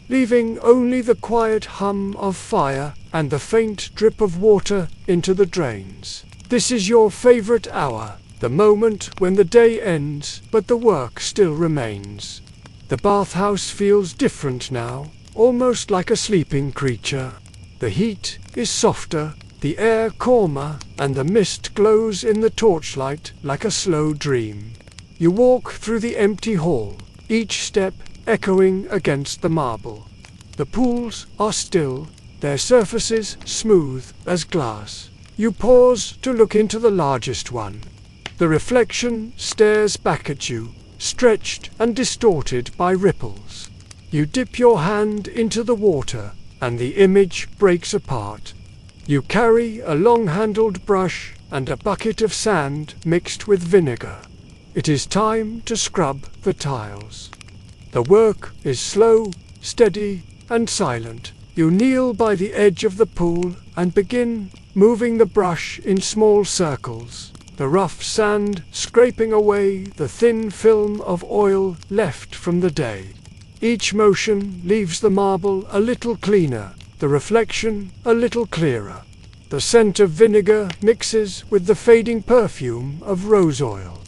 leaving only the quiet hum of fire and the faint drip of water into the drains. This is your favorite hour, the moment when the day ends but the work still remains. The bathhouse feels different now, almost like a sleeping creature. The heat is softer, the air calmer, and the mist glows in the torchlight like a slow dream. You walk through the empty hall, each step echoing against the marble. The pools are still, their surfaces smooth as glass. You pause to look into the largest one. The reflection stares back at you, stretched and distorted by ripples. You dip your hand into the water, and the image breaks apart. You carry a long-handled brush and a bucket of sand mixed with vinegar. It is time to scrub the tiles. The work is slow, steady, and silent. You kneel by the edge of the pool and begin moving the brush in small circles, the rough sand scraping away the thin film of oil left from the day. Each motion leaves the marble a little cleaner, the reflection a little clearer. The scent of vinegar mixes with the fading perfume of rose oil.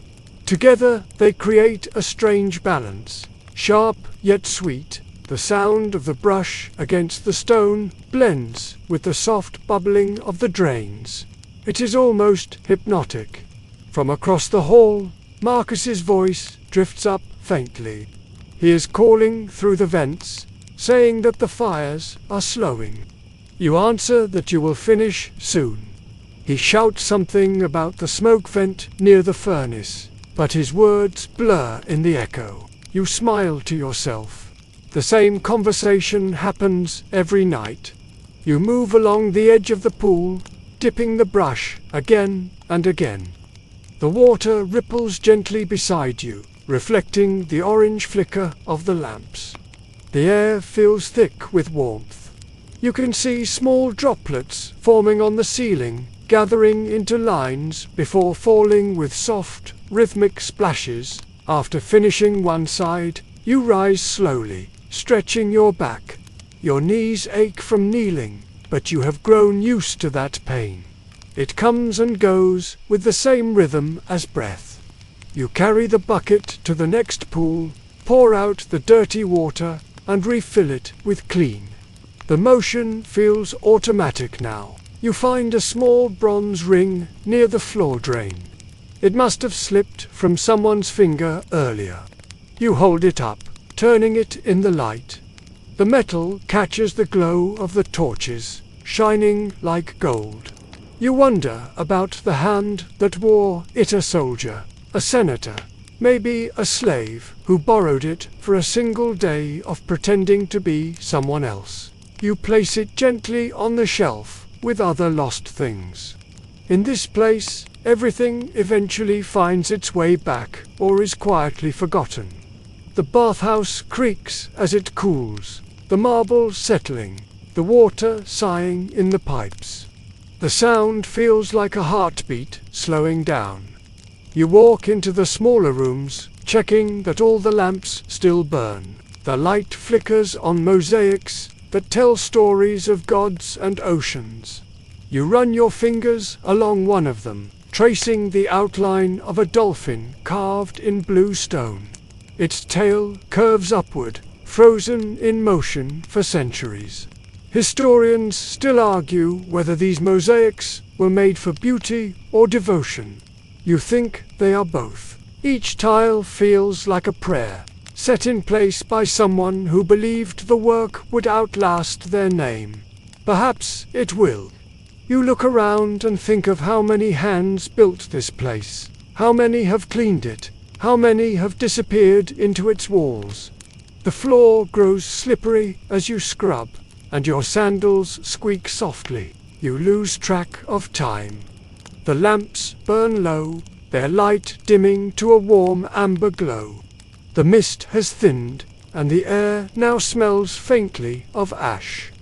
Together they create a strange balance, sharp yet sweet. The sound of the brush against the stone blends with the soft bubbling of the drains. It is almost hypnotic. From across the hall, Marcus's voice drifts up faintly. He is calling through the vents, saying that the fires are slowing. You answer that you will finish soon. He shouts something about the smoke vent near the furnace, but his words blur in the echo. You smile to yourself. The same conversation happens every night. You move along the edge of the pool, dipping the brush again and again. The water ripples gently beside you, reflecting the orange flicker of the lamps. The air feels thick with warmth. You can see small droplets forming on the ceiling, gathering into lines before falling with soft, rhythmic splashes. After finishing one side, you rise slowly, stretching your back. Your knees ache from kneeling, but you have grown used to that pain. It comes and goes with the same rhythm as breath. You carry the bucket to the next pool, pour out the dirty water, and refill it with clean. The motion feels automatic now. You find a small bronze ring near the floor drain. It must have slipped from someone's finger earlier. You hold it up, turning it in the light. The metal catches the glow of the torches, shining like gold. You wonder about the hand that wore it, a soldier, a senator, maybe a slave who borrowed it for a single day of pretending to be someone else. You place it gently on the shelf with other lost things. In this place, everything eventually finds its way back or is quietly forgotten. The bathhouse creaks as it cools, the marble settling, the water sighing in the pipes. The sound feels like a heartbeat slowing down. You walk into the smaller rooms, checking that all the lamps still burn. The light flickers on mosaics that tell stories of gods and oceans. You run your fingers along one of them, tracing the outline of a dolphin carved in blue stone. Its tail curves upward, frozen in motion for centuries. Historians still argue whether these mosaics were made for beauty or devotion. You think they are both. Each tile feels like a prayer, set in place by someone who believed the work would outlast their name. Perhaps it will. You look around and think of how many hands built this place, how many have cleaned it, how many have disappeared into its walls. The floor grows slippery as you scrub, and your sandals squeak softly. You lose track of time. The lamps burn low, their light dimming to a warm amber glow. The mist has thinned, and the air now smells faintly of ash.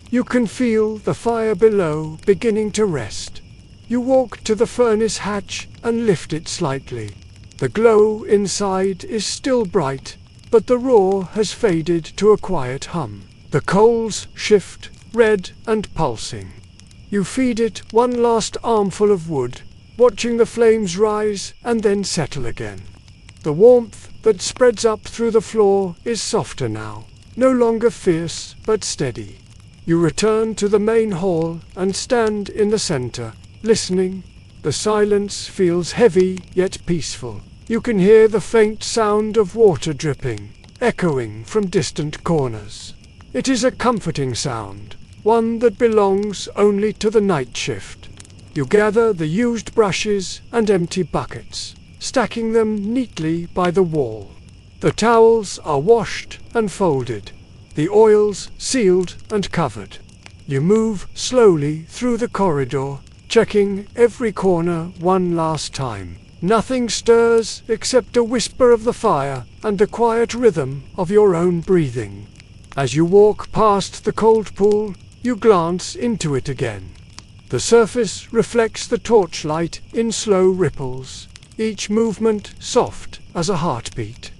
You can feel the fire below beginning to rest. You walk to the furnace hatch and lift it slightly. The glow inside is still bright, but the roar has faded to a quiet hum. The coals shift, red and pulsing. You feed it one last armful of wood, watching the flames rise and then settle again. The warmth that spreads up through the floor is softer now, no longer fierce but steady. You return to the main hall and stand in the center, listening. The silence feels heavy yet peaceful. You can hear the faint sound of water dripping, echoing from distant corners. It is a comforting sound, one that belongs only to the night shift. You gather the used brushes and empty buckets, stacking them neatly by the wall. The towels are washed and folded, the oils sealed and covered. You move slowly through the corridor, checking every corner one last time. Nothing stirs except a whisper of the fire and the quiet rhythm of your own breathing. As you walk past the cold pool, you glance into it again. The surface reflects the torchlight in slow ripples, each movement soft as a heartbeat.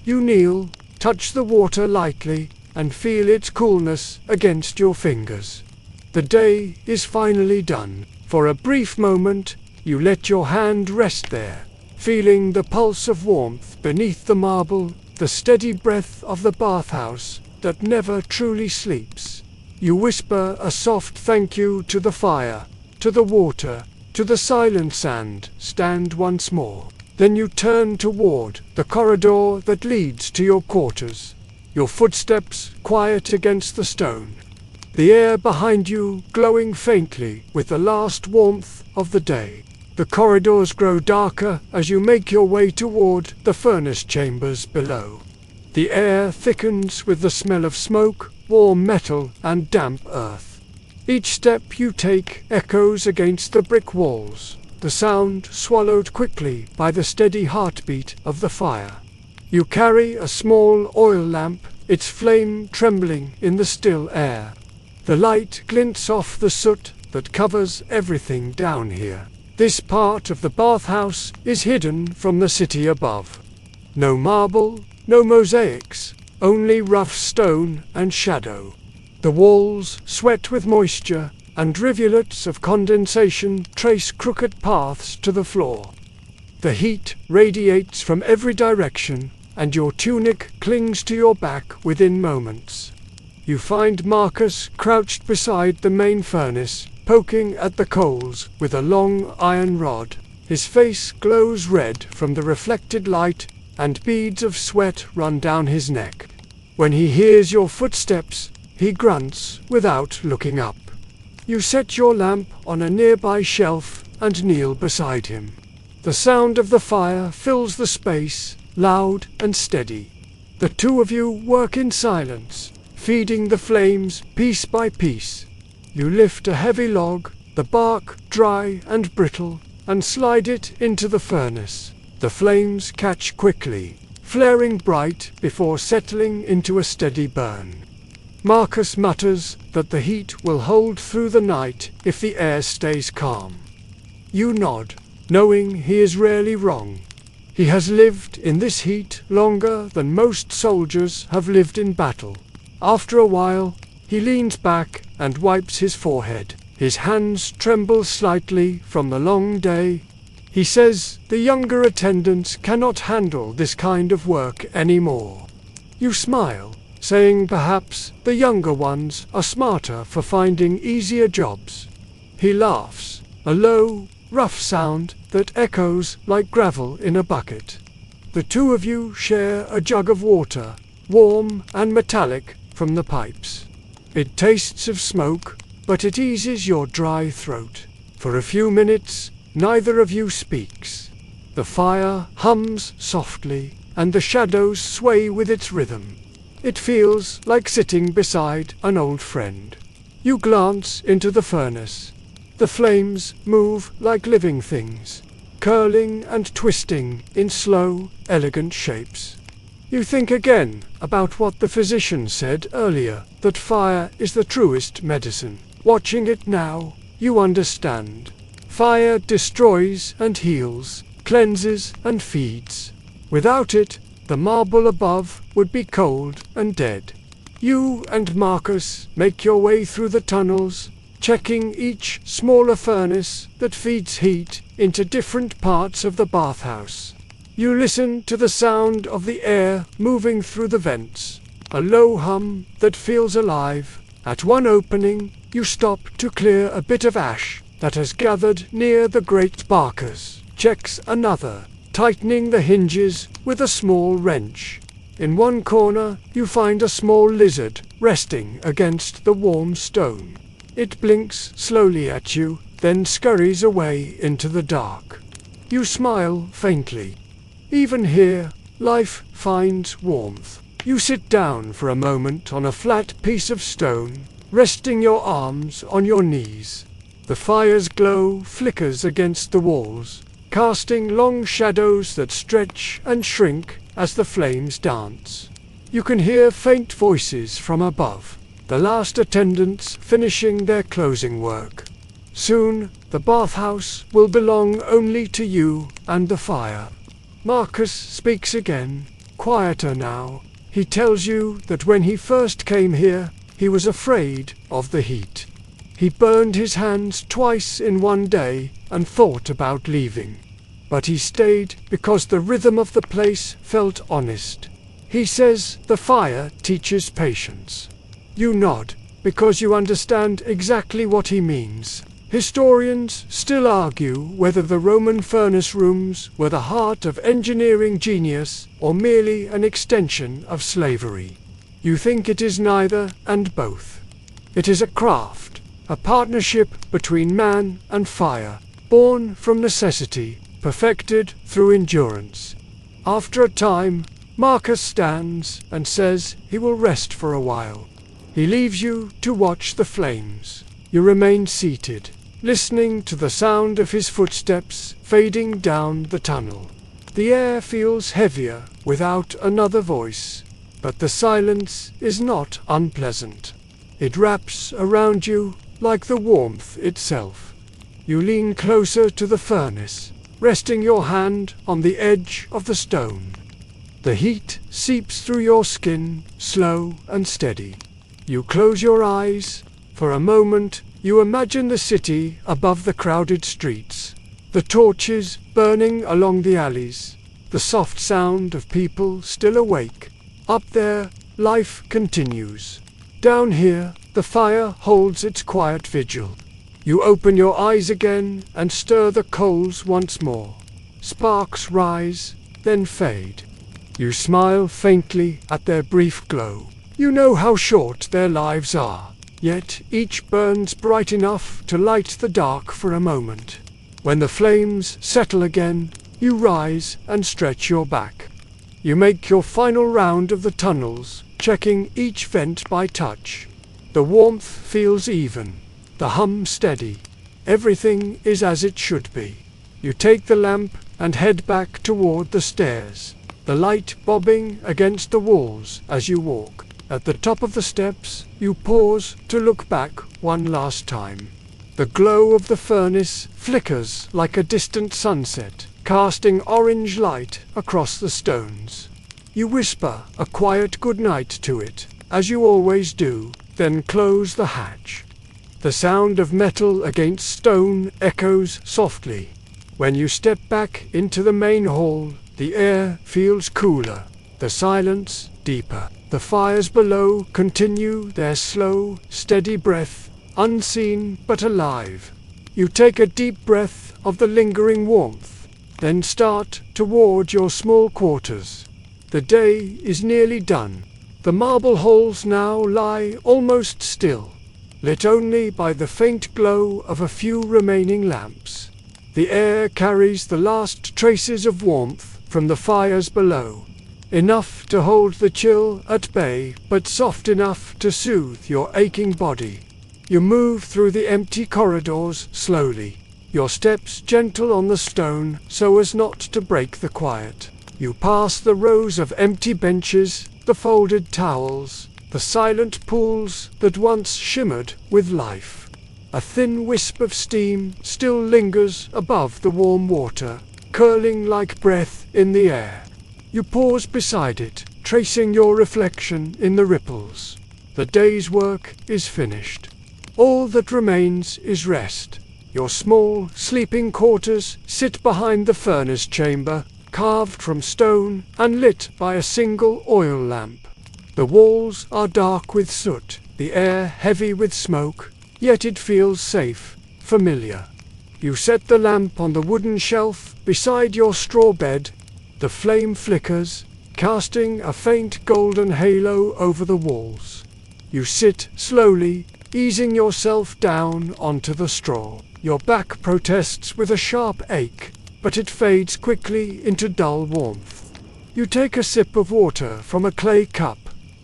You kneel, touch the water lightly, and feel its coolness against your fingers. The day is finally done. For a brief moment, you let your hand rest there, feeling the pulse of warmth beneath the marble, the steady breath of the bathhouse that never truly sleeps. You whisper a soft thank you to the fire, to the water, to the silence and stand once more. Then you turn toward the corridor that leads to your quarters, your footsteps quiet against the stone, the air behind you glowing faintly with the last warmth of the day. The corridors grow darker as you make your way toward the furnace chambers below. The air thickens with the smell of smoke, warm metal, and damp earth. Each step you take echoes against the brick walls, the sound swallowed quickly by the steady heartbeat of the fire. You carry a small oil lamp, its flame trembling in the still air. The light glints off the soot that covers everything down here. This part of the bathhouse is hidden from the city above. No marble, no mosaics, only rough stone and shadow. The walls sweat with moisture, and rivulets of condensation trace crooked paths to the floor. The heat radiates from every direction, and your tunic clings to your back within moments. You find Marcus crouched beside the main furnace, poking at the coals with a long iron rod. His face glows red from the reflected light, and beads of sweat run down his neck. When he hears your footsteps, he grunts without looking up. You set your lamp on a nearby shelf and kneel beside him. The sound of the fire fills the space, loud and steady. The two of you work in silence, feeding the flames piece by piece. You lift a heavy log, the bark dry and brittle, and slide it into the furnace. The flames catch quickly, flaring bright before settling into a steady burn. Marcus mutters that the heat will hold through the night if the air stays calm. You nod, knowing he is rarely wrong. He has lived in this heat longer than most soldiers have lived in battle. After a while, he leans back and wipes his forehead. His hands tremble slightly from the long day. He says the younger attendants cannot handle this kind of work anymore. You smile, saying perhaps the younger ones are smarter for finding easier jobs. He laughs, a low, rough sound that echoes like gravel in a bucket. The two of you share a jug of water, warm and metallic from the pipes. It tastes of smoke, but it eases your dry throat. For a few minutes, neither of you speaks. The fire hums softly, and the shadows sway with its rhythm. It feels like sitting beside an old friend. You glance into the furnace. The flames move like living things, curling and twisting in slow, elegant shapes. You think again about what the physician said earlier, that fire is the truest medicine. Watching it now, you understand. Fire destroys and heals, cleanses and feeds. Without it, the marble above would be cold and dead. You and Marcus make your way through the tunnels, checking each smaller furnace that feeds heat into different parts of the bathhouse. You listen to the sound of the air moving through the vents, a low hum that feels alive. At one opening, you stop to clear a bit of ash that has gathered near the grate. Marcus checks another, tightening the hinges with a small wrench. In one corner, you find a small lizard resting against the warm stone. It blinks slowly at you, then scurries away into the dark. You smile faintly. Even here, life finds warmth. You sit down for a moment on a flat piece of stone, resting your arms on your knees. The fire's glow flickers against the walls, casting long shadows that stretch and shrink as the flames dance. You can hear faint voices from above, the last attendants finishing their closing work. Soon, the bathhouse will belong only to you and the fire. Marcus speaks again, quieter now. He tells you that when he first came here, he was afraid of the heat. He burned his hands twice in one day and thought about leaving. But he stayed because the rhythm of the place felt honest. He says the fire teaches patience. You nod, because you understand exactly what he means. Historians still argue whether the Roman furnace rooms were the heart of engineering genius or merely an extension of slavery. You think it is neither and both. It is a craft, a partnership between man and fire, born from necessity, perfected through endurance. After a time, Marcus stands and says he will rest for a while. He leaves you to watch the flames. You remain seated, listening to the sound of his footsteps fading down the tunnel. The air feels heavier without another voice, but the silence is not unpleasant. It wraps around you like the warmth itself. You lean closer to the furnace, resting your hand on the edge of the stone. The heat seeps through your skin, slow and steady. You close your eyes. For a moment, you imagine the city above the crowded streets, the torches burning along the alleys, the soft sound of people still awake. Up there, life continues. Down here, the fire holds its quiet vigil. You open your eyes again and stir the coals once more. Sparks rise, then fade. You smile faintly at their brief glow. You know how short their lives are, yet each burns bright enough to light the dark for a moment. When the flames settle again, you rise and stretch your back. You make your final round of the tunnels, checking each vent by touch. The warmth feels even, the hum steady. Everything is as it should be. You take the lamp and head back toward the stairs, the light bobbing against the walls as you walk. At the top of the steps, you pause to look back one last time. The glow of the furnace flickers like a distant sunset, casting orange light across the stones. You whisper a quiet goodnight to it, as you always do, then close the hatch. The sound of metal against stone echoes softly. When you step back into the main hall, the air feels cooler, the silence deeper. The fires below continue their slow, steady breath, unseen but alive. You take a deep breath of the lingering warmth, then start toward your small quarters. The day is nearly done. The marble halls now lie almost still, lit only by the faint glow of a few remaining lamps. The air carries the last traces of warmth from the fires below. Enough to hold the chill at bay, but soft enough to soothe your aching body. You move through the empty corridors slowly, your steps gentle on the stone so as not to break the quiet. You pass the rows of empty benches, the folded towels, the silent pools that once shimmered with life. A thin wisp of steam still lingers above the warm water, curling like breath in the air. You pause beside it, tracing your reflection in the ripples. The day's work is finished. All that remains is rest. Your small, sleeping quarters sit behind the furnace chamber, carved from stone and lit by a single oil lamp. The walls are dark with soot, the air heavy with smoke, yet it feels safe, familiar. You set the lamp on the wooden shelf beside your straw bed. The flame flickers, casting a faint golden halo over the walls. You sit slowly, easing yourself down onto the straw. Your back protests with a sharp ache, but it fades quickly into dull warmth. You take a sip of water from a clay cup,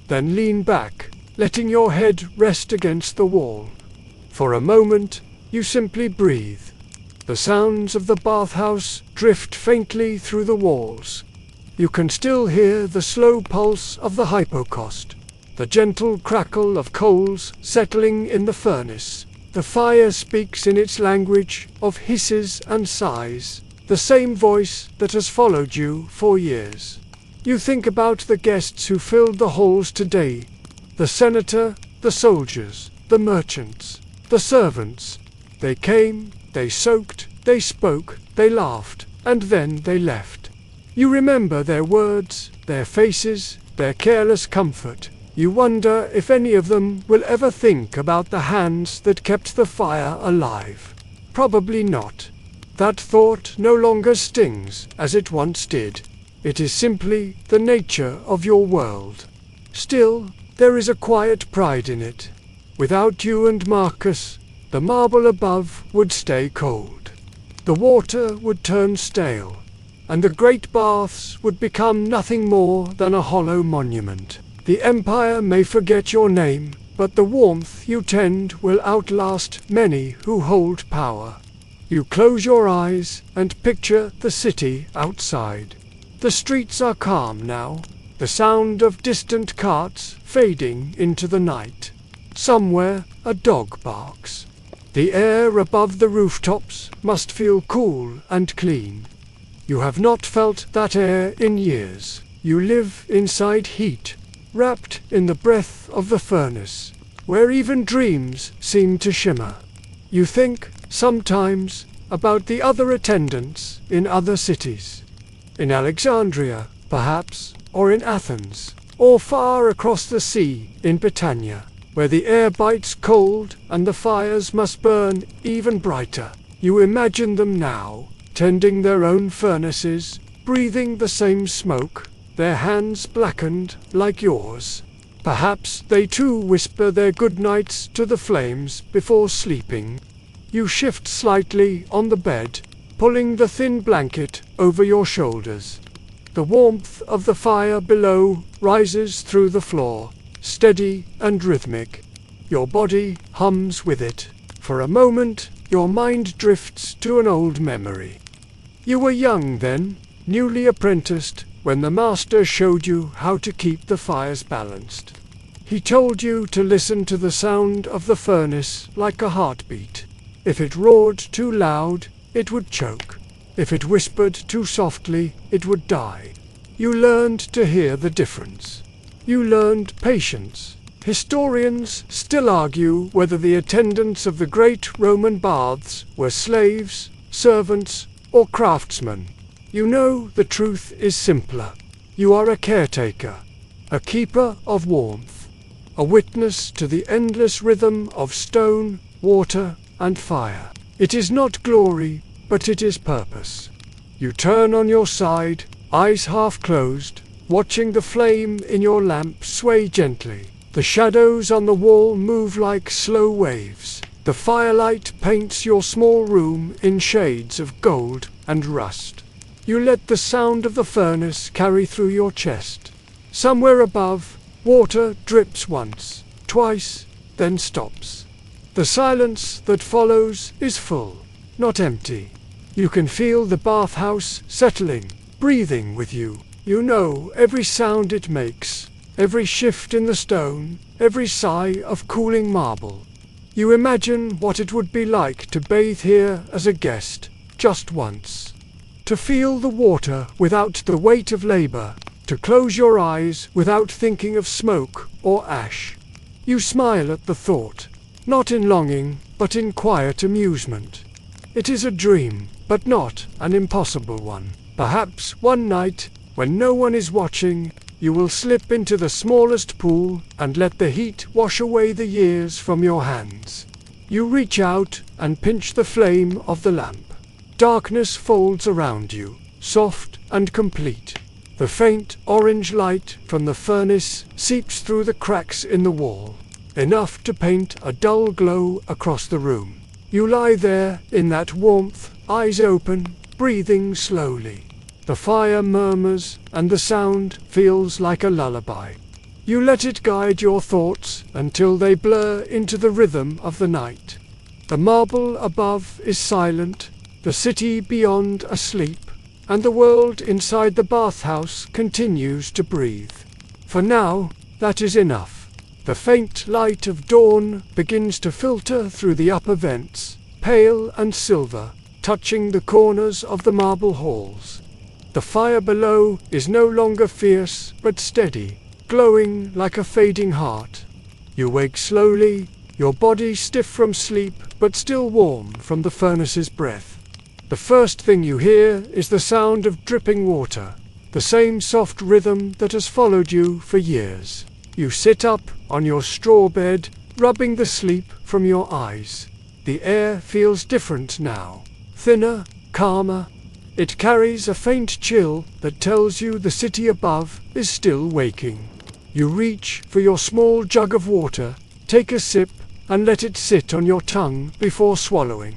then lean back, letting your head rest against the wall. For a moment, you simply breathe. The sounds of the bathhouse drift faintly through the walls. You can still hear the slow pulse of the hypocaust, the gentle crackle of coals settling in the furnace. The fire speaks in its language of hisses and sighs, the same voice that has followed you for years. You think about the guests who filled the halls today, the senator, the soldiers, the merchants, the servants. They came, they soaked, they spoke, they laughed, and then they left. You remember their words, their faces, their careless comfort. You wonder if any of them will ever think about the hands that kept the fire alive. Probably not. That thought no longer stings as it once did. It is simply the nature of your world. Still, there is a quiet pride in it. Without you and Marcus, the marble above would stay cold. The water would turn stale, and the great baths would become nothing more than a hollow monument. The Empire may forget your name, but the warmth you tend will outlast many who hold power. You close your eyes and picture the city outside. The streets are calm now, the sound of distant carts fading into the night. Somewhere a dog barks. The air above the rooftops must feel cool and clean. You have not felt that air in years. You live inside heat, wrapped in the breath of the furnace, where even dreams seem to shimmer. You think, sometimes, about the other attendants in other cities. In Alexandria, perhaps, or in Athens, or far across the sea in Britannia, where the air bites cold and the fires must burn even brighter. You imagine them now, tending their own furnaces, breathing the same smoke, their hands blackened like yours. Perhaps they too whisper their good nights to the flames before sleeping. You shift slightly on the bed, pulling the thin blanket over your shoulders. The warmth of the fire below rises through the floor, steady and rhythmic. Your body hums with it. For a moment, your mind drifts to an old memory. You were young then, newly apprenticed, when the master showed you how to keep the fires balanced. He told you to listen to the sound of the furnace like a heartbeat. If it roared too loud, it would choke. If it whispered too softly, it would die. You learned to hear the difference. You learned patience. Historians still argue whether the attendants of the great Roman baths were slaves, servants, or craftsmen. You know the truth is simpler. You are a caretaker, a keeper of warmth, a witness to the endless rhythm of stone, water, and fire. It is not glory, but it is purpose. You turn on your side, eyes half closed, watching the flame in your lamp sway gently. The shadows on the wall move like slow waves. The firelight paints your small room in shades of gold and rust. You let the sound of the furnace carry through your chest. Somewhere above, water drips once, twice, then stops. The silence that follows is full, not empty. You can feel the bathhouse settling, breathing with you. You know every sound it makes, every shift in the stone, every sigh of cooling marble. You imagine what it would be like to bathe here as a guest, just once. To feel the water without the weight of labor, to close your eyes without thinking of smoke or ash. You smile at the thought, not in longing, but in quiet amusement. It is a dream, but not an impossible one. Perhaps one night, when no one is watching, you will slip into the smallest pool and let the heat wash away the years from your hands. You reach out and pinch the flame of the lamp. Darkness folds around you, soft and complete. The faint orange light from the furnace seeps through the cracks in the wall, enough to paint a dull glow across the room. You lie there in that warmth, eyes open, breathing slowly. The fire murmurs, and the sound feels like a lullaby. You let it guide your thoughts until they blur into the rhythm of the night. The marble above is silent, the city beyond asleep, and the world inside the bathhouse continues to breathe. For now, that is enough. The faint light of dawn begins to filter through the upper vents, pale and silver, touching the corners of the marble halls. The fire below is no longer fierce, but steady, glowing like a fading heart. You wake slowly, your body stiff from sleep, but still warm from the furnace's breath. The first thing you hear is the sound of dripping water, the same soft rhythm that has followed you for years. You sit up on your straw bed, rubbing the sleep from your eyes. The air feels different now, thinner, calmer. It carries a faint chill that tells you the city above is still waking. You reach for your small jug of water, take a sip, and let it sit on your tongue before swallowing.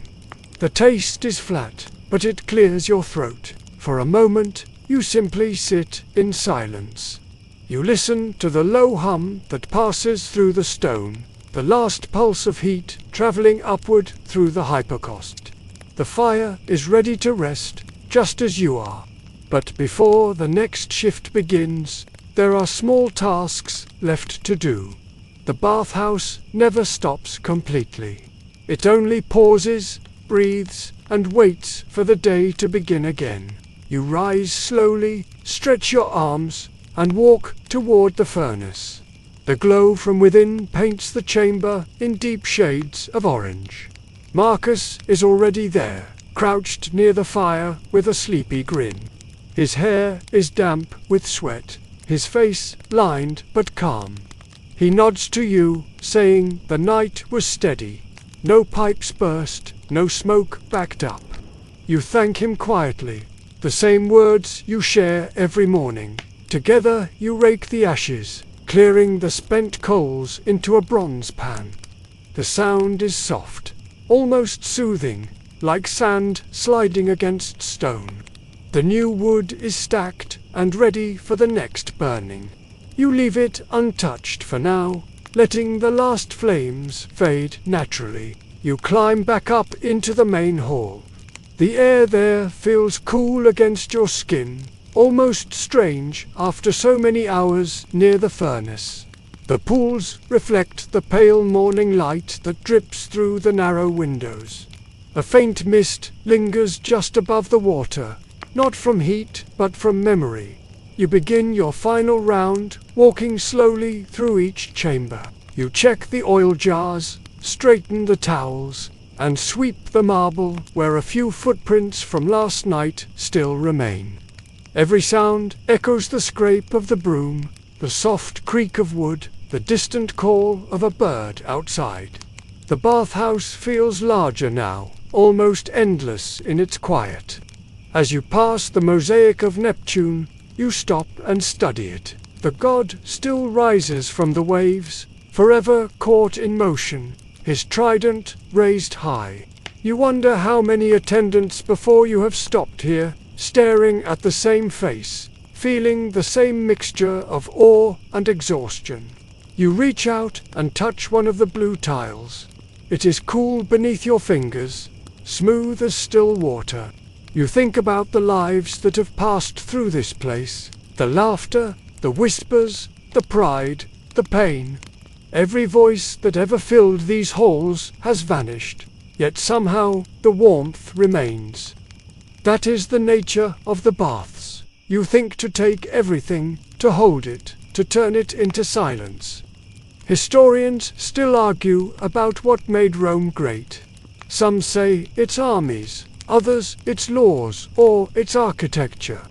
The taste is flat, but it clears your throat. For a moment, you simply sit in silence. You listen to the low hum that passes through the stone, the last pulse of heat traveling upward through the hypocaust. The fire is ready to rest, just as you are. But before the next shift begins, there are small tasks left to do. The bathhouse never stops completely. It only pauses, breathes, and waits for the day to begin again. You rise slowly, stretch your arms, and walk toward the furnace. The glow from within paints the chamber in deep shades of orange. Marcus is already there, crouched near the fire with a sleepy grin. His hair is damp with sweat, his face lined but calm. He nods to you, saying the night was steady. No pipes burst, no smoke backed up. You thank him quietly, the same words you share every morning. Together you rake the ashes, clearing the spent coals into a bronze pan. The sound is soft, almost soothing, like sand sliding against stone. The new wood is stacked and ready for the next burning. You leave it untouched for now, letting the last flames fade naturally. You climb back up into the main hall. The air there feels cool against your skin, almost strange after so many hours near the furnace. The pools reflect the pale morning light that drips through the narrow windows. A faint mist lingers just above the water, not from heat but from memory. You begin your final round, walking slowly through each chamber. You check the oil jars, straighten the towels, and sweep the marble where a few footprints from last night still remain. Every sound echoes the scrape of the broom, the soft creak of wood, the distant call of a bird outside. The bathhouse feels larger now, almost endless in its quiet. As you pass the mosaic of Neptune, you stop and study it. The god still rises from the waves, forever caught in motion, his trident raised high. You wonder how many attendants before you have stopped here, staring at the same face, feeling the same mixture of awe and exhaustion. You reach out and touch one of the blue tiles. It is cool beneath your fingers, smooth as still water. You think about the lives that have passed through this place, the laughter, the whispers, the pride, the pain. Every voice that ever filled these halls has vanished, yet somehow the warmth remains. That is the nature of the baths. You think to take everything, to hold it, to turn it into silence. Historians still argue about what made Rome great. Some say its armies, others its laws or its architecture.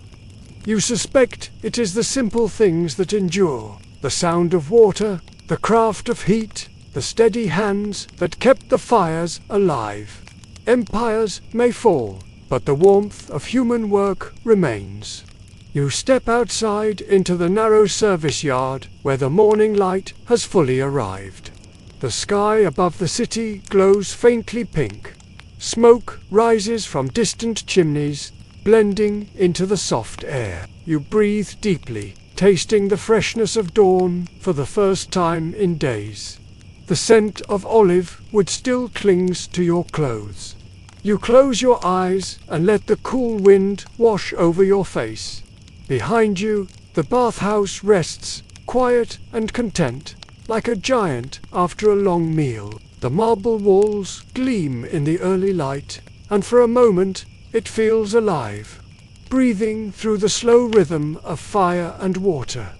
You suspect it is the simple things that endure, the sound of water, the craft of heat, the steady hands that kept the fires alive. Empires may fall, but the warmth of human work remains. You step outside into the narrow service yard where the morning light has fully arrived. The sky above the city glows faintly pink. Smoke rises from distant chimneys, blending into the soft air. You breathe deeply, tasting the freshness of dawn for the first time in days. The scent of olive wood still clings to your clothes. You close your eyes and let the cool wind wash over your face. Behind you, the bathhouse rests, quiet and content, like a giant after a long meal. The marble walls gleam in the early light, and for a moment it feels alive, breathing through the slow rhythm of fire and water.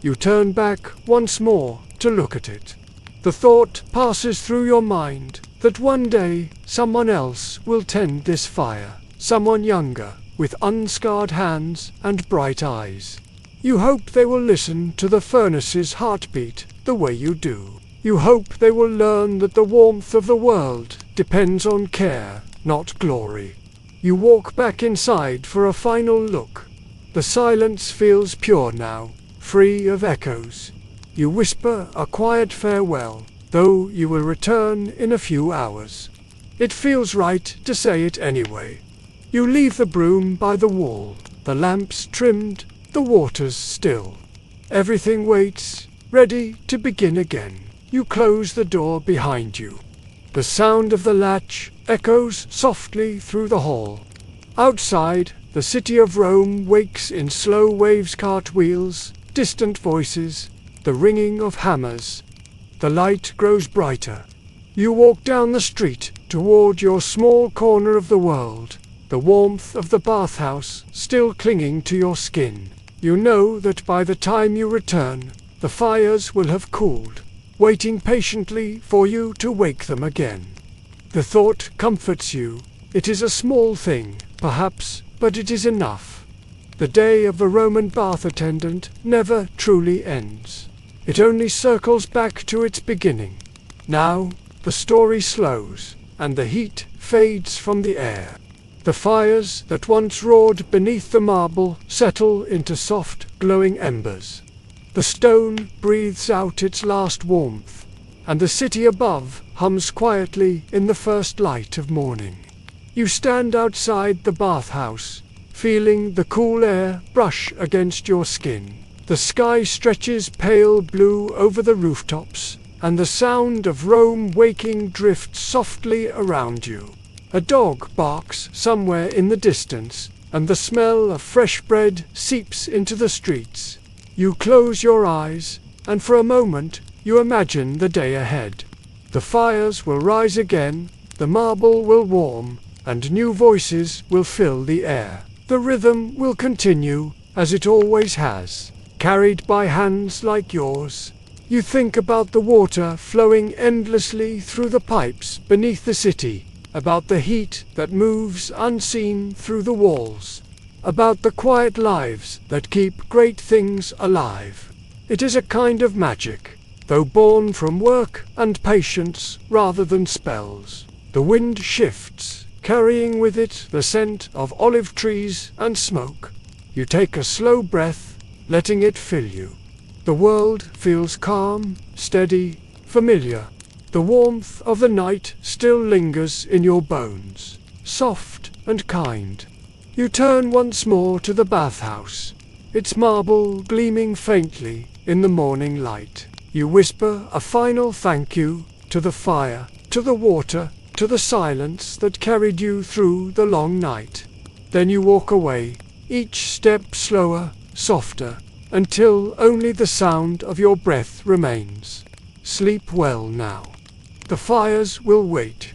You turn back once more to look at it. The thought passes through your mind that one day someone else will tend this fire, someone younger, with unscarred hands and bright eyes. You hope they will listen to the furnace's heartbeat the way you do. You hope they will learn that the warmth of the world depends on care, not glory. You walk back inside for a final look. The silence feels pure now, free of echoes. You whisper a quiet farewell, though you will return in a few hours. It feels right to say it anyway. You leave the broom by the wall, the lamps trimmed, the waters still. Everything waits, ready to begin again. You close the door behind you. The sound of the latch echoes softly through the hall. Outside, the city of Rome wakes in slow waves, cartwheels, distant voices, the ringing of hammers. The light grows brighter. You walk down the street toward your small corner of the world, the warmth of the bathhouse still clinging to your skin. You know that by the time you return, the fires will have cooled, waiting patiently for you to wake them again. The thought comforts you. It is a small thing, perhaps, but it is enough. The day of the Roman bath attendant never truly ends. It only circles back to its beginning. Now, the story slows, and the heat fades from the air. The fires that once roared beneath the marble settle into soft, glowing embers. The stone breathes out its last warmth, and the city above hums quietly in the first light of morning. You stand outside the bathhouse, feeling the cool air brush against your skin. The sky stretches pale blue over the rooftops, and the sound of Rome waking drifts softly around you. A dog barks somewhere in the distance, and the smell of fresh bread seeps into the streets. You close your eyes, and for a moment you imagine the day ahead. The fires will rise again, the marble will warm, and new voices will fill the air. The rhythm will continue, as it always has, carried by hands like yours. You think about the water flowing endlessly through the pipes beneath the city, about the heat that moves unseen through the walls, about the quiet lives that keep great things alive. It is a kind of magic, though born from work and patience rather than spells. The wind shifts, carrying with it the scent of olive trees and smoke. You take a slow breath, letting it fill you. The world feels calm, steady, familiar. The warmth of the night still lingers in your bones, soft and kind. You turn once more to the bathhouse, its marble gleaming faintly in the morning light. You whisper a final thank you to the fire, to the water, to the silence that carried you through the long night. Then you walk away, each step slower, softer, until only the sound of your breath remains. Sleep well now. The fires will wait.